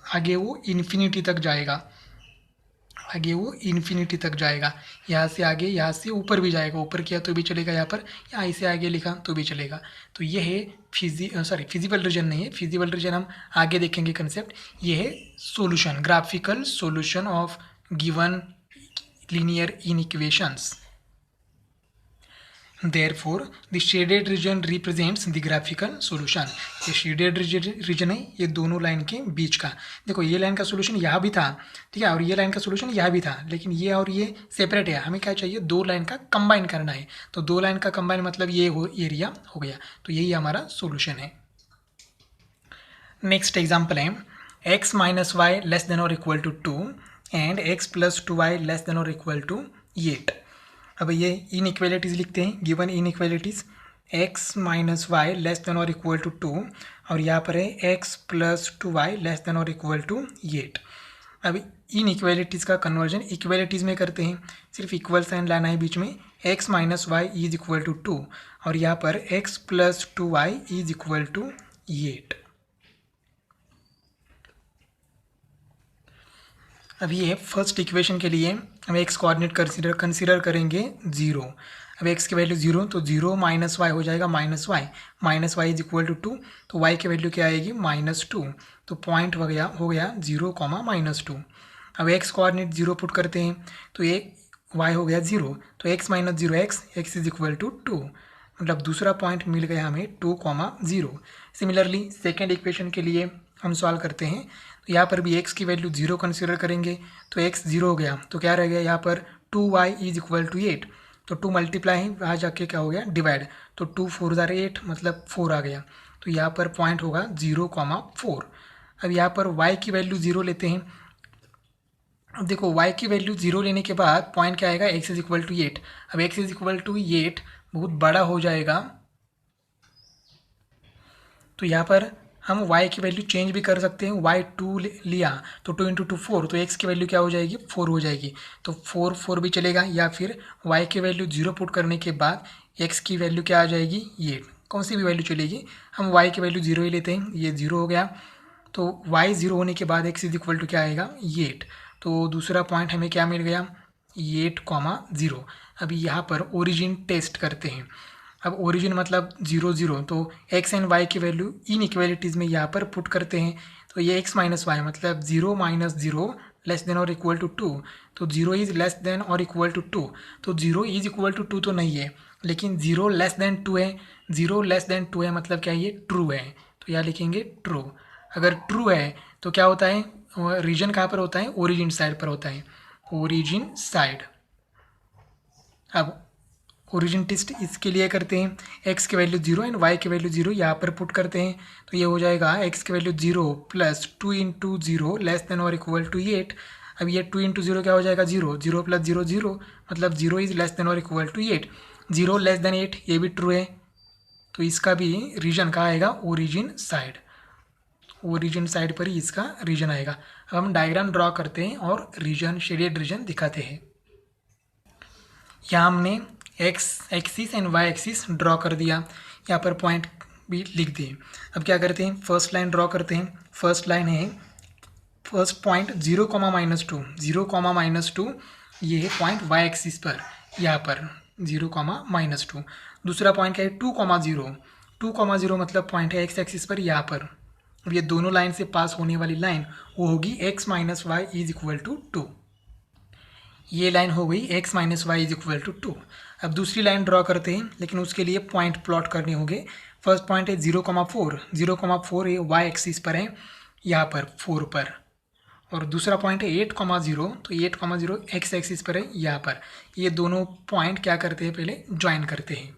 Speaker 1: आगे वो इन्फिनिटी तक जाएगा, आगे वो इन्फिनिटी तक जाएगा, यहाँ से आगे, यहाँ से ऊपर भी जाएगा, ऊपर किया तो भी चलेगा यहाँ पर, यहाँ इसे आगे लिखा तो भी चलेगा। तो ये है फिजिबल रीजन नहीं है, फिजिबल रीजन हम आगे देखेंगे कंसेप्ट। ये है solution, graphical solution of given linear inequations. Therefore, the shaded region represents the graphical solution। ये शेडेड रीजन है, ये दोनों लाइन के बीच का। देखो ये लाइन का सोल्यूशन यहाँ भी था, ठीक है, और ये लाइन का सोल्यूशन यहाँ भी था, लेकिन ये और ये सेपरेट है। हमें क्या चाहिए, दो लाइन का कंबाइन करना है। तो दो लाइन का कंबाइन मतलब ये एरिया हो गया, तो यही हमारा सोल्यूशन है। नेक्स्ट एग्जाम्पल है x minus Y less than और equal to 2 and x plus 2y less than और इक्वल टू 8। अब ये इनइक्वालिटीज़ लिखते हैं, given inequalities x minus Y less than और इक्वल टू 2 और यहाँ पर है x plus 2y less than और इक्वल टू 8। अब इनइक्वालिटीज़ का कन्वर्जन इक्वालिटीज़ में करते हैं, सिर्फ इक्वल साइन लाना है बीच में। x minus Y is equal to 2 और यहाँ पर x plus 2y is equal to 8। अब ये फर्स्ट इक्वेशन के लिए हम एक्स कोऑर्डिनेट कंसीडर करेंगे 0। अब एक्स की वैल्यू 0, तो 0 माइनस वाई हो जाएगा minus Y is equal to 2, तो वाई की वैल्यू क्या आएगी, -2। तो पॉइंट हो गया 0, -2। अब एक्स कोऑर्डिनेट 0 पुट करते हैं, तो ये वाई हो गया 0, तो x minus 0 X is equal to 2, मतलब दूसरा पॉइंट मिल गया हमें 2, 0। सिमिलरली सेकेंड इक्वेशन के लिए हम सॉल्व करते हैं, तो यहाँ पर भी x की वैल्यू 0 कंसीडर करेंगे, तो x 0 हो गया, तो क्या रह गया यहाँ पर 2y इज इक्वल टू 8। तो 2 मल्टीप्लाई है, वहाँ जाके क्या हो गया, डिवाइड, तो 2 4 ज़ार 8 मतलब 4 आ गया। तो यहाँ पर पॉइंट होगा 0, 4। अब यहाँ पर y की वैल्यू 0 लेते हैं। अब देखो y की वैल्यू 0 लेने के बाद पॉइंट क्या आएगा, x इज इक्वल टू 8। अब x इज इक्वल टू 8 बहुत बड़ा हो जाएगा, तो यहाँ पर हम y की वैल्यू चेंज भी कर सकते हैं। y 2 लिया तो 2 × 2 4, तो x की वैल्यू क्या हो जाएगी, 4 हो जाएगी। तो 4 भी चलेगा, या फिर y की वैल्यू 0 पुट करने के बाद x की वैल्यू क्या आ जाएगी, 8। कौन सी भी वैल्यू चलेगी, हम y की वैल्यू 0 ही लेते हैं, ये 0 हो गया। तो y 0 होने के बाद x इज इक्वल टू क्या आएगा, 8। तो दूसरा पॉइंट हमें क्या मिल गया, 8, 0। अभी यहाँ पर ओरिजिन टेस्ट करते हैं। अब ओरिजिन मतलब 0, 0, तो x एंड y की वैल्यू इन इक्वालिटीज़ में यहाँ पर पुट करते हैं, तो ये x माइनस वाई मतलब 0 - 0 लेस देन और इक्वल टू 2, तो 0 इज़ लेस देन और इक्वल टू 2, तो 0 इज इक्वल टू 2 तो नहीं है, लेकिन 0 लेस देन 2 है। 0 लेस देन 2 है मतलब क्या, ये ट्रू है, तो यहाँ लिखेंगे ट्रू। अगर ट्रू है तो क्या होता है, रीजन कहाँ पर होता है, ओरिजिन साइड पर होता है, ओरिजिन साइड। अब ओरिजिन टेस्ट इसके लिए करते हैं, x की वैल्यू 0 एंड y की वैल्यू 0 यहाँ पर पुट करते हैं, तो ये हो जाएगा x की वैल्यू 0 प्लस 2 × 0 लेस देन और इक्वल टू 8। अब ये 2 × 0 क्या हो जाएगा, 0, 0 + 0 0, मतलब 0 इज लेस देन और इक्वल टू 8। 0 लेस देन 8 ये भी ट्रू है, तो इसका भी रीजन कहाँ आएगा, ओरिजिन साइड। ओरिजिन साइड पर ही इसका रीजन आएगा। अब हम डायग्राम ड्रॉ करते हैं और रीजन, शेडेड रीजन दिखाते हैं। यहाँ हमने x axis and y axis draw कर दिया, यहाँ पर पॉइंट भी लिख दिए। अब क्या करते हैं, फर्स्ट लाइन ड्रॉ करते हैं। फर्स्ट लाइन है, फर्स्ट पॉइंट 0, -2, 0, -2, ये है पॉइंट y एक्सिस पर, यहाँ पर 0, -2। दूसरा पॉइंट क्या है, 2, 0, 2, 0 मतलब पॉइंट है x एक्सिस पर, यहाँ पर। अब ये दोनों लाइन से पास होने वाली लाइन वो होगी x minus Y is equal to 2। ये लाइन हो गई x minus Y is equal to 2। अब दूसरी लाइन ड्रॉ करते हैं, लेकिन उसके लिए पॉइंट प्लॉट करने होंगे। फर्स्ट पॉइंट है 0,4 ये वाई एक्सिस पर है, यहाँ पर 4 पर। और दूसरा पॉइंट है 8,0, तो 8,0 एक्स एक्सिस पर है यहाँ पर। ये दोनों पॉइंट क्या करते हैं, पहले ज्वाइन करते हैं।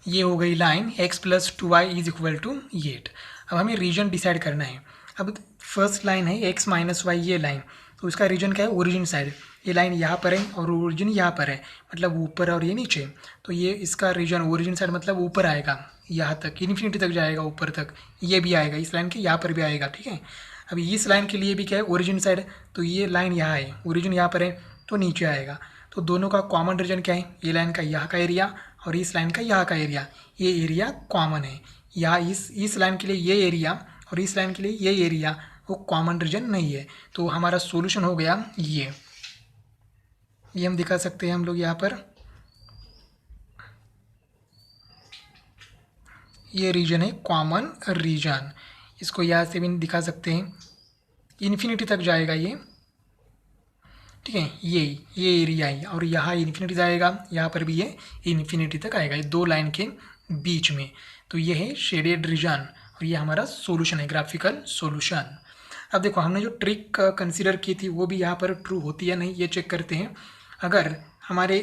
Speaker 1: ये हो गई line x plus 2y is equal to 8। अब हमें रीजन डिसाइड करना है। अब फर्स्ट लाइन है x माइनस वाई, ये लाइन, तो इसका रीजन क्या है, ओरिजिन साइड। ये लाइन यहाँ पर है और ओरिजिन यहाँ पर है, मतलब ऊपर और ये नीचे। तो ये इसका रीजन ओरिजिन साइड मतलब ऊपर आएगा, यहाँ तक इन्फिनिटी तक जाएगा, ऊपर तक। ये भी आएगा, इस लाइन के यहाँ पर भी आएगा, ठीक है। अब इस लाइन के लिए भी क्या है, ओरिजिन साइड, तो ये लाइन यहाँ है, ओरिजिन यहाँ पर है, तो नीचे आएगा। तो दोनों का कॉमन रीजन क्या है, ये लाइन का यहाँ का एरिया और इस लाइन का यहाँ का एरिया, ये एरिया कॉमन है। यहाँ इस लाइन के लिए ये एरिया और इस लाइन के लिए ये एरिया, वो कॉमन रीजन नहीं है। तो हमारा सॉल्यूशन हो गया ये हम दिखा सकते हैं हम लोग यहाँ पर। ये रीजन है कॉमन रीजन, इसको यहाँ से भी दिखा सकते हैं, इन्फिनिटी तक जाएगा ये, ठीक है। ये एरिया है और यहाँ इन्फिनिटी जाएगा, यहाँ पर भी ये इन्फिनिटी तक आएगा, ये दो लाइन के बीच में। तो ये है शेडेड रीजन और ये हमारा सॉल्यूशन है, ग्राफिकल सॉल्यूशन। अब देखो हमने जो ट्रिक कंसीडर की थी वो भी यहाँ पर ट्रू होती है नहीं, ये चेक करते हैं। अगर हमारे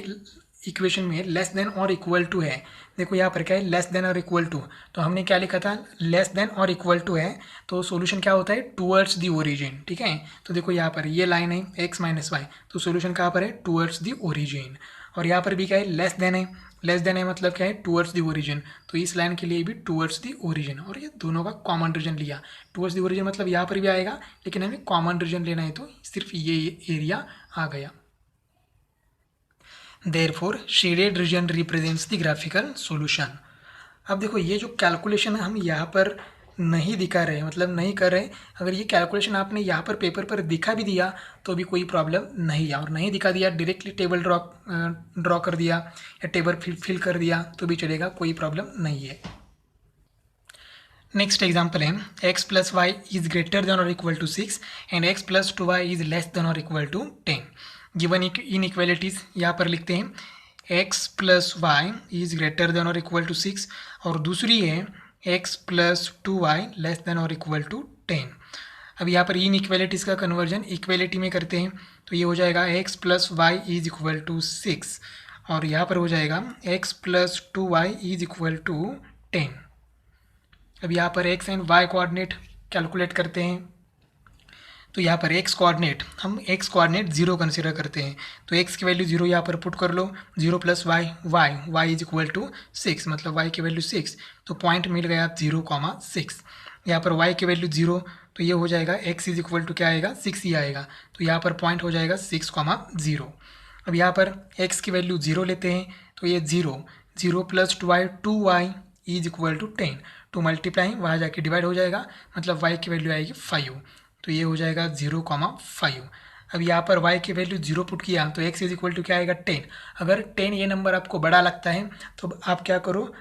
Speaker 1: इक्वेशन में लेस देन और इक्वल टू है, देखो यहाँ पर क्या है, लेस देन और इक्वल टू, तो हमने क्या लिखा था, लेस देन और इक्वल टू है, तो सॉल्यूशन क्या होता है, टूवर्ड्स दी ओरिजिन, ठीक है। तो देखो यहाँ पर ये लाइन है x माइनस वाई, तो सॉल्यूशन कहाँ पर है, टूवर्ड्स दी ओरिजिन। और यहाँ पर भी क्या है, लेस देन है, लेस देन है मतलब क्या है, टूवर्ड्स दी ओरिजिन, तो इस लाइन के लिए भी टूवर्ड्स दी ओरिजिन। और ये दोनों का कॉमन रीजन लिया, टूवर्ड्स दी ओरिजिन मतलब यहाँ पर भी आएगा, लेकिन हमें कॉमन रीजन लेना है, तो सिर्फ ये एरिया आ गया। Therefore, shaded region represents the graphical solution। अब देखो ये जो कैलकुलेशन हम यहाँ पर नहीं दिखा रहे, मतलब नहीं कर रहे, अगर ये कैलकुलेशन आपने यहाँ पर पेपर पर दिखा भी दिया तो भी कोई प्रॉब्लम नहीं है, और नहीं दिखा दिया डायरेक्टली टेबल ड्रॉ कर दिया या टेबल फिल कर दिया तो भी चलेगा, कोई प्रॉब्लम नहीं है। नेक्स्ट एग्जाम्पल है x plus Y is greater than और equal to 6 and x plus 2y is less than और इक्वल टू 10। गिवन इनइक्वालिटीज़ यहाँ पर लिखते हैं, x plus Y is greater than और इक्वल टू 6 और दूसरी है x plus 2y less than और इक्वल टू 10। अब यहाँ पर इनइक्वालिटीज़ का कन्वर्जन इक्वालिटी में करते हैं, तो ये हो जाएगा x plus Y is equal to 6 और यहाँ पर हो जाएगा x plus 2y is equal to 10। अब यहाँ पर x and y coordinate calculate करते हैं, तो यहाँ पर x कोऑर्डिनेट, हम x कोऑर्डिनेट 0 कंसीडर करते हैं, तो x की वैल्यू 0 यहाँ पर पुट कर लो, 0 plus y is equal to 6, मतलब y की वैल्यू 6, तो पॉइंट मिल गया 0,6। यहाँ पर y की वैल्यू 0, तो ये हो जाएगा x इज इक्वल टू क्या आएगा, 6 ही आएगा, तो यहाँ पर पॉइंट हो जाएगा 6,0। अब यहाँ पर x की वैल्यू 0 लेते हैं, तो ये 0 plus 2y is equal to 10, two multiply वहाँ जाके डिवाइड हो जाएगा, मतलब y की वैल्यू आएगी 5, तो ये हो जाएगा 0,5। अब यहाँ पर y की वैल्यू 0 पुट किया तो x इज इक्वल टू क्या आएगा 10। अगर 10 ये नंबर आपको बड़ा लगता है तो आप क्या करो,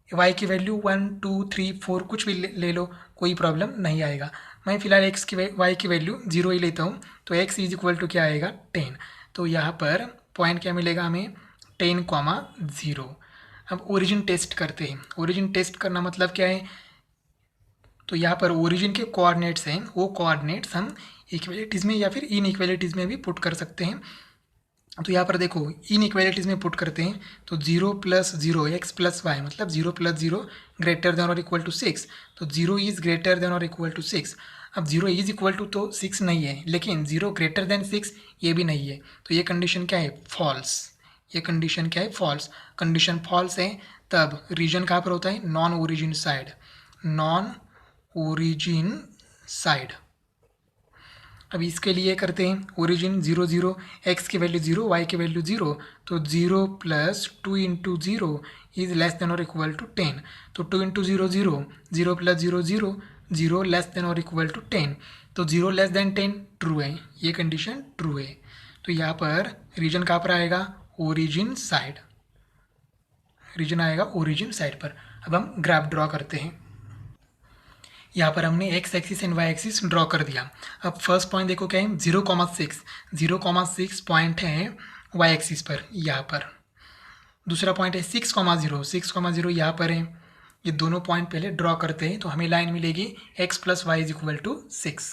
Speaker 1: y की वैल्यू 1 2 3 4 कुछ भी ले लो, कोई प्रॉब्लम नहीं आएगा। मैं फिलहाल y की वैल्यू 0 ही लेता हूँ, तो x इज इक्वल टू क्या आएगा 10। तो यहाँ पर पॉइंट क्या मिलेगा हमें, 10,0। अब ओरिजिन टेस्ट करते हैं। ओरिजिन टेस्ट करना मतलब क्या है, तो यहाँ पर ओरिजिन के कोऑर्डिनेट्स हैं, वो कोऑर्डिनेट्स हम इक्वलिटीज़ में या फिर इनइक्वलिटीज़ में भी पुट कर सकते हैं। तो यहाँ पर देखो इनइक्वलिटीज़ में पुट करते हैं, तो 0 प्लस 0 x प्लस वाई, मतलब 0 प्लस 0 ग्रेटर देन और इक्वल टू 6, तो 0 इज़ ग्रेटर देन और इक्वल टू 6। अब 0 इज़ इक्वल टू तो 6 नहीं है, लेकिन 0 ग्रेटर देन 6 ये भी नहीं है, तो ये कंडीशन क्या है, फॉल्स। ये कंडीशन क्या है, फॉल्स। कंडीशन फॉल्स है तब रीजन कहाँ पर होता है, non origin side, non origin side. अब इसके लिए करते हैं ओरिजिन 0 0, x की वैल्यू 0 y की वैल्यू 0, तो 0 plus 2 into 0 is less than और इक्वल टू 10, तो 2 इंटू 0 0, 0 प्लस 0 0, 0 लेस देन और इक्वल टू 10, तो 0 लेस देन 10 ट्रू है, ये कंडीशन ट्रू है। तो यहाँ पर रीजन कहाँ पर आएगा, ओरिजिन साइड, रीजन आएगा ओरिजिन साइड पर। अब हम ग्राफ ड्रॉ करते हैं। यहाँ पर हमने x axis and y axis draw कर दिया। अब फर्स्ट पॉइंट देखो क्या है, 0,6 पॉइंट है y एक्सिस पर यहाँ पर, दूसरा पॉइंट है 6,0, 6,0 यहाँ पर है। ये दोनों पॉइंट पहले ड्रॉ करते हैं तो हमें लाइन मिलेगी x plus Y is equal to 6।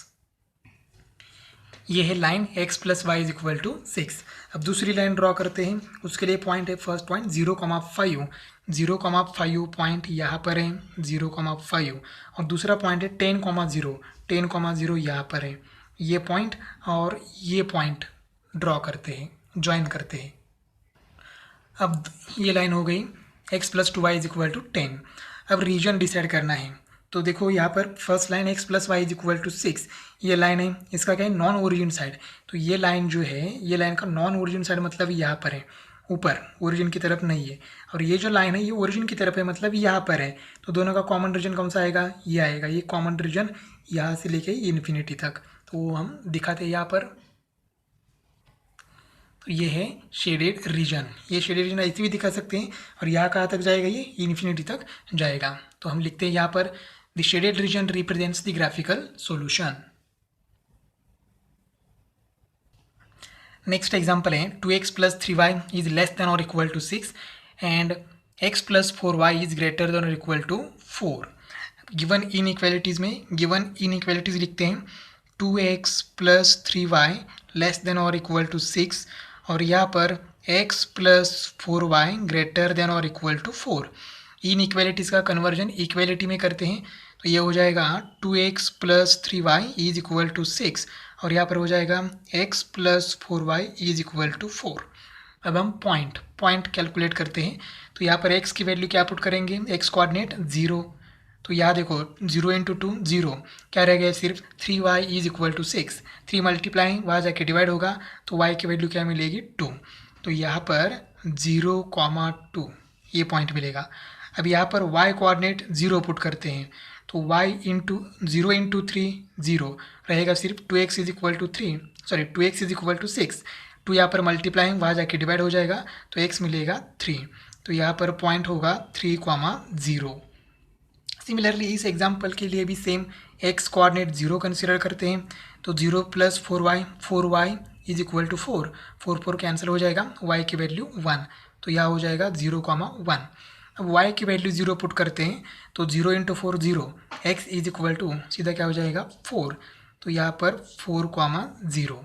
Speaker 1: ये है line x plus Y is equal to 6। अब दूसरी लाइन ड्रॉ करते हैं, उसके लिए पॉइंट है फर्स्ट पॉइंट 0,5, 0,5 पॉइंट यहाँ पर है 0,5, और दूसरा पॉइंट है 10,0, 10,0 यहाँ पर है। ये पॉइंट और ये पॉइंट ड्रॉ करते हैं, ज्वाइन करते हैं। अब ये लाइन हो गई x plus 2y is equal to 10। अब रीजन डिसाइड करना है, तो देखो यहाँ पर first line x plus Y is equal to 6, ये लाइन है, इसका क्या है नॉन ओरिजिन साइड। तो ये लाइन जो है, ये लाइन का नॉन ओरिजिन साइड मतलब यहाँ पर है, ऊपर ओरिजिन की तरफ नहीं है। और ये जो लाइन है ये ओरिजिन की तरफ है, मतलब यहाँ पर है। तो दोनों का कॉमन रीजन कौन सा आएगा, ये आएगा। ये कॉमन रीजन यहाँ से लेके इन्फिनिटी तक, तो हम दिखाते हैं यहाँ पर। तो ये है शेडेड रीजन। ये शेडेड रीजन ऐसे भी दिखा सकते हैं, और यहाँ कहाँ तक जाएगा, ये इन्फिनिटी तक जाएगा। तो हम लिखते हैं यहाँ पर the shaded region represents the graphical solution. Next example है 2x plus 3y is less than और equal to 6 and x plus 4y is greater than और इक्वल टू 4। गिवन इनइक्वालिटीज़ में गिवन इनइक्वालिटीज़ लिखते हैं 2x plus 3y less than और equal to 6, और यहाँ पर x plus 4y greater than और इक्वल टू 4। इनइक्वालिटीज़ का कन्वर्जन इक्वालिटी में करते हैं, तो ये हो जाएगा 2x plus 3y is equal to 6, और यहाँ पर हो जाएगा x plus 4y is equal to 4। अब हम पॉइंट कैलकुलेट करते हैं, तो यहाँ पर x की वैल्यू क्या पुट करेंगे, x कोऑर्डिनेट 0। तो यहाँ देखो 0 इंटू 2 0, क्या रह गया सिर्फ 3y is equal to 6। 3 multiply वहाँ जाके डिवाइड होगा, तो y की वैल्यू क्या मिलेगी 2। तो यहाँ पर 0,2 ये पॉइंट मिलेगा। अब यहाँ पर y कोऑर्डिनेट 0 पुट करते हैं, तो y इंटू 0 इंटू 3 0 रहेगा सिर्फ 2x is equal to 3, sorry 2x is equal to 6। 2 यहाँ पर मल्टीप्लाइंग वहाँ जाके डिवाइड हो जाएगा, तो x मिलेगा 3। तो यहाँ पर पॉइंट होगा 3,0। सिमिलरली इस एग्जाम्पल के लिए भी सेम x कोऑर्डिनेट 0 कंसिडर करते हैं, तो 0 plus 4y is equal to 4, 4 cancel हो जाएगा, y की वैल्यू 1, तो यहाँ हो जाएगा 0,1। अब y की वैल्यू 0 पुट करते हैं, तो 0 into 4 0, x is equal to सीधा क्या हो जाएगा 4, तो यहाँ पर 4,0।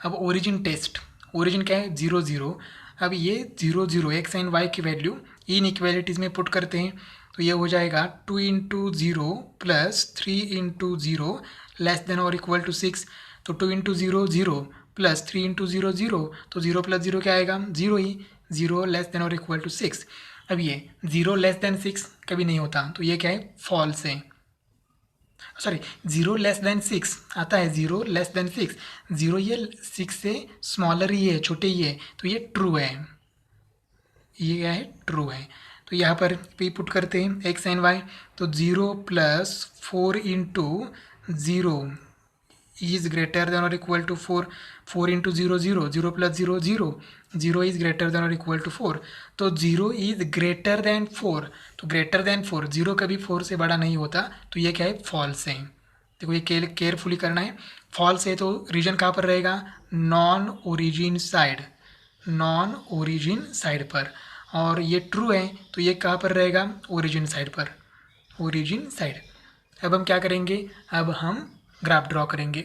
Speaker 1: अब ओरिजिन टेस्ट, ओरिजिन क्या है 0 0। अब ये 0 0 एक्स एंड वाई की वैल्यू इन इक्वेलिटीज़ में पुट करते हैं, तो ये हो जाएगा 2 into 0 plus 3 into 0 less than और इक्वल टू 6। तो 2 इंटू 0 0 प्लस 3 इंटू 0 0, तो 0 प्लस 0 क्या आएगा 0 ही, 0 लेस देन और इक्वल टू 6। अब ये 0 लेस देन 6 कभी नहीं होता, तो ये क्या है फॉल्स है, सॉरी 0 लेस देन 6 आता है, 0 लेस देन 6, 0 ये 6 से स्मॉलर ही है, छोटे ही है, तो ये ट्रू है, ये क्या है ट्रू है। तो यहाँ पर पे पुट करते हैं एक्स एंड वाई, तो 0 plus 4 into 0 is greater than और equal to 4, 4 into 0 0, 0 plus 0 0, 0 is greater than और इक्वल टू 4, तो 0 इज ग्रेटर देन 4, तो ग्रेटर देन 4, 0 कभी 4 से बड़ा नहीं होता, तो ये क्या है फॉल्स है। देखो ये केयरफुली करना है, फॉल्स है तो रीजन कहाँ पर रहेगा, non origin side, non origin side पर, और ये ट्रू है तो ये कहाँ पर रहेगा ओरिजिन साइड पर, ओरिजिन साइड। अब हम क्या करेंगे, अब हम ग्राफ ड्रॉ करेंगे।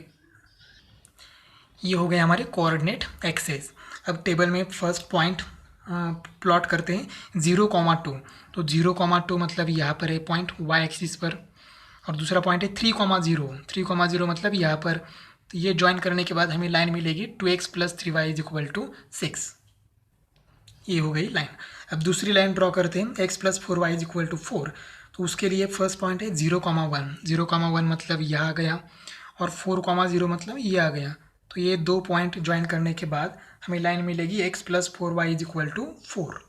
Speaker 1: ये हो गए हमारे कोऑर्डिनेट एक्सेस। अब टेबल में फर्स्ट पॉइंट प्लॉट करते हैं 0,2, तो 0,2 मतलब यहाँ पर है पॉइंट वाई एक्सिस पर, और दूसरा पॉइंट है 3,0, 3,0 मतलब यहाँ पर। तो ये ज्वाइन करने के बाद हमें लाइन मिलेगी 2x plus 3y is equal to 6, ये हो गई लाइन। अब दूसरी लाइन ड्रॉ करते हैं x plus 4y is equal to 4, तो उसके लिए फर्स्ट पॉइंट है 0,1, 0,1 मतलब यह आ गया, और 4,0 मतलब ये आ गया। तो ये दो पॉइंट ज्वाइन करने के बाद हमें लाइन मिलेगी x plus 4y is equal to 4।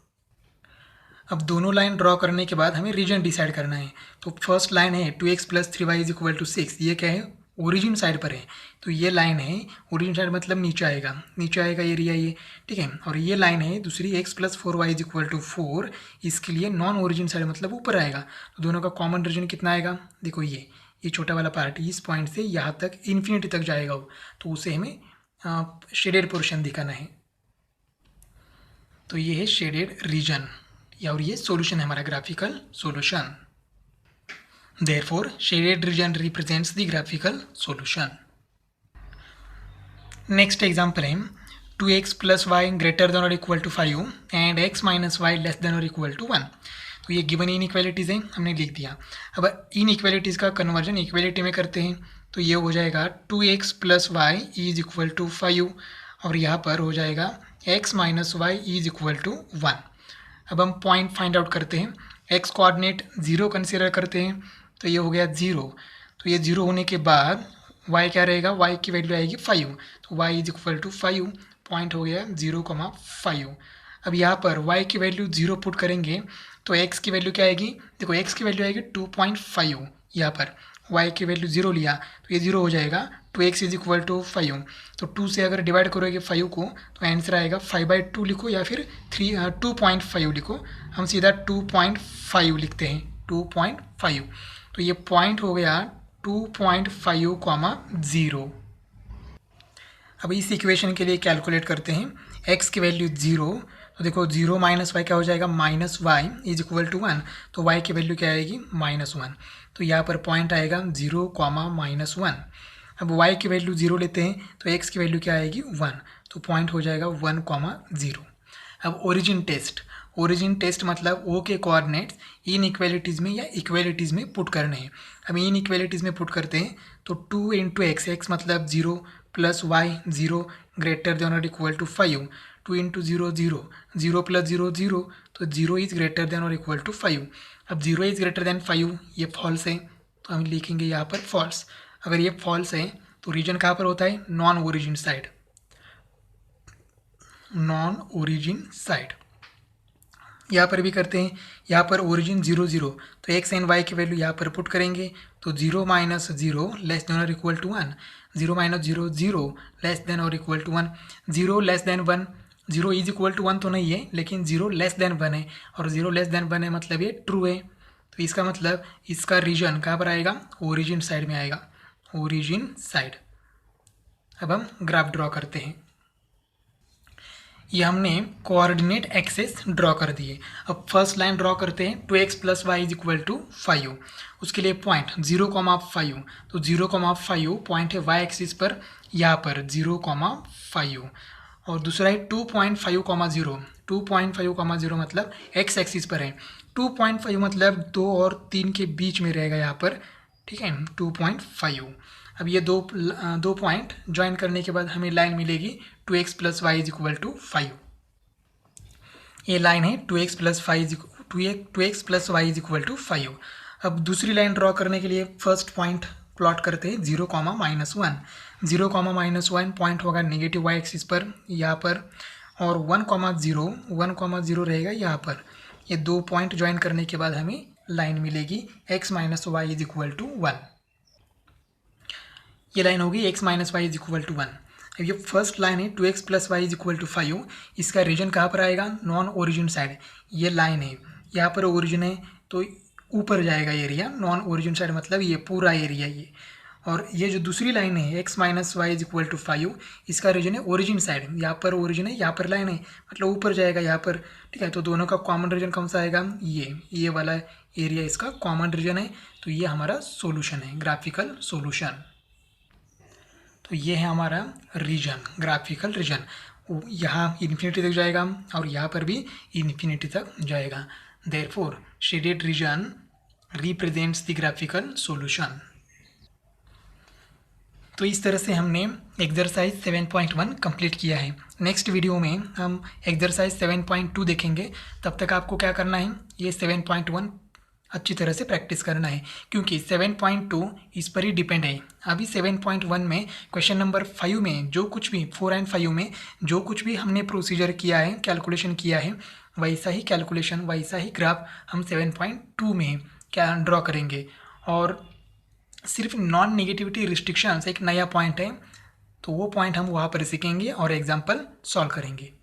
Speaker 1: अब दोनों लाइन ड्रॉ करने के बाद हमें रीजन डिसाइड करना है। तो फर्स्ट लाइन है 2x plus 3y is equal to 6, ये क्या है ओरिजिन साइड पर है, तो ये लाइन है ओरिजिन साइड मतलब नीचे आएगा, नीचे आएगा एरिया ये, ठीक है। और ये लाइन है दूसरी x plus 4y is equal to 4, इसके लिए नॉन ओरिजिन साइड मतलब ऊपर आएगा। तो दोनों का कॉमन रीजन कितना आएगा, देखो ये छोटा वाला पार्ट इस पॉइंट से यहाँ तक इन्फिनिटी तक जाएगा वो, तो उसे हमें शेडेड पोर्शन दिखाना है। तो ये है शेडेड रीजन, और ये सॉल्यूशन है हमारा graphical solution. Therefore shaded region represents the graphical solution. Next example है 2x plus Y greater than और equal to 5 and x minus Y less than और इक्वल टू 1। तो ये गिवन इनइक्वालिटीज़ हैं, हमने लिख दिया। अब इनइक्वालिटीज़ का कन्वर्जन इक्वालिटी में करते हैं, तो ये हो जाएगा 2x plus Y is equal to 5 और यहाँ पर हो जाएगा x minus Y is equal to 1। अब हम पॉइंट फाइंड आउट करते हैं, x कोऑर्डिनेट 0 कंसिडर करते हैं, तो ये हो गया 0। तो ये 0 होने के बाद y क्या रहेगा, y की वैल्यू आएगी 5, तो y is equal to 5, point हो गया 0,5। अब यहाँ पर y की वैल्यू 0 पुट करेंगे तो x की वैल्यू क्या आएगी, देखो x की वैल्यू आएगी 2.5, यहाँ पर y की वैल्यू 0 लिया तो ये 0 हो जाएगा, 2x इज इक्वल टू 5। तो 2 से अगर डिवाइड करोगे 5 को तो आंसर आएगा 5/2 लिखो या फिर 2.5 लिखो, हम सीधा 2.5 लिखते हैं, 2.5। तो ये पॉइंट हो गया 2.5, 0। अब इस इक्वेशन के लिए कैलकुलेट करते हैं, x की वैल्यू 0, तो देखो 0 माइनस वाई क्या हो जाएगा, minus Y is equal to 1, तो y की वैल्यू क्या आएगी, -1। तो यहाँ पर पॉइंट आएगा 0, -1। अब y की वैल्यू 0 लेते हैं तो x की वैल्यू क्या आएगी, 1, तो पॉइंट हो जाएगा 1, 0। अब ओरिजिन टेस्ट मतलब o के कोऑर्डिनेट्स इन इक्वालिटीज़ में या इक्वालिटीज़ में पुट करने हैं। अब इन इक्वालिटीज़ में पुट करते हैं तो 2 इंटू x मतलब 0 प्लस वाई 0 ग्रेटर देन और इक्वल टू 5, 2 इंटू 0 0, 0 प्लस 0 0, तो 0 इज ग्रेटर देन और इक्वल टू 5। अब 0 इज ग्रेटर देन 5 ये फॉल्स है, तो हम लिखेंगे यहाँ पर फॉल्स। अगर ये फॉल्स है तो रीजन कहाँ पर होता है, non origin side, non origin side. यहाँ पर भी करते हैं, यहाँ पर ओरिजिन 0 0, तो x एंड y की वैल्यू यहाँ पर पुट करेंगे तो 0 माइनस 0 लेस देन और equal to 1, 0 minus 0 0 less than और equal to 1, 0 less than 1, 0 is equal to 1 तो नहीं है लेकिन 0 लेस देन 1 है, और 0 लेस देन 1 है मतलब ये ट्रू है। तो इसका मतलब इसका रीजन कहाँ पर आएगा, ओरिजिन साइड में आएगा, ओरिजिन साइड। अब हम ग्राफ ड्रॉ करते हैं, ये हमने कोऑर्डिनेट एक्सेस ड्रॉ कर दिए। अब फर्स्ट लाइन ड्रॉ करते हैं, 2x plus Y is equal to 5, उसके लिए पॉइंट 0,5, तो 0,5 पॉइंट है y एक्सिस पर, यहाँ पर 0,5, और दूसरा है 2.5,0, 2.5,0 मतलब x एक्सिस पर है, 2.5 मतलब 2 और 3 के बीच में रहेगा यहाँ पर, ठीक है, 2.5। अब ये दो पॉइंट ज्वाइन करने के बाद हमें लाइन मिलेगी 2x plus Y is equal to 5। ये लाइन है 2x plus Y is equal to 5। अब दूसरी लाइन ड्रॉ करने के लिए फर्स्ट पॉइंट प्लॉट करते हैं 0, -1, 0, -1 पॉइंट होगा नेगेटिव y एक्सिस पर यहाँ पर, और 1,0 रहेगा यहाँ पर। ये दो पॉइंट ज्वाइन करने के बाद हमें लाइन मिलेगी x minus Y is equal to 1। ये लाइन होगी x minus Y is equal to 1। अब ये फर्स्ट लाइन है 2x plus Y is equal to 5, इसका रीजन कहाँ पर आएगा, नॉन ओरिजिन साइड। ये लाइन है, यहाँ पर ओरिजिन है तो ऊपर जाएगा एरिया, नॉन ओरिजिन साइड मतलब ये पूरा एरिया ये। और ये जो दूसरी लाइन है x minus Y is equal to 5, इसका रीजन है ओरिजिन साइड, यहाँ पर ओरिजिन है, यहाँ पर लाइन है मतलब ऊपर जाएगा यहाँ पर, ठीक है। तो दोनों का कॉमन रीजन कौन सा आएगा, ये वाला एरिया इसका कॉमन रीजन है, तो ये हमारा सोल्यूशन है, ग्राफिकल सोल्यूशन। तो ये है हमारा रीजन, ग्राफिकल रीजन, यहाँ इन्फिनिटी तक जाएगा और यहाँ पर भी इन्फिनिटी तक जाएगा। Therefore shaded region represents the graphical solution. तो इस तरह से हमने एक्सरसाइज 7.1 कंप्लीट किया है। नेक्स्ट वीडियो में हम एक्सरसाइज 7.2 देखेंगे। तब तक आपको क्या करना है, ये 7.1 अच्छी तरह से प्रैक्टिस करना है, क्योंकि 7.2 इस पर ही डिपेंड है। अभी 7.1 में क्वेश्चन नंबर 5 में जो कुछ भी 4 एंड 5 में जो कुछ भी हमने प्रोसीजर किया है, कैलकुलेशन किया है, वैसा ही कैलकुलेशन, वैसा ही ग्राफ हम 7.2 में क्या ड्रॉ करेंगे। और सिर्फ नॉन नेगेटिविटी रिस्ट्रिक्शंस एक नया पॉइंट है, तो वो पॉइंट हम वहाँ पर सीखेंगे और एग्जाम्पल सॉल्व करेंगे।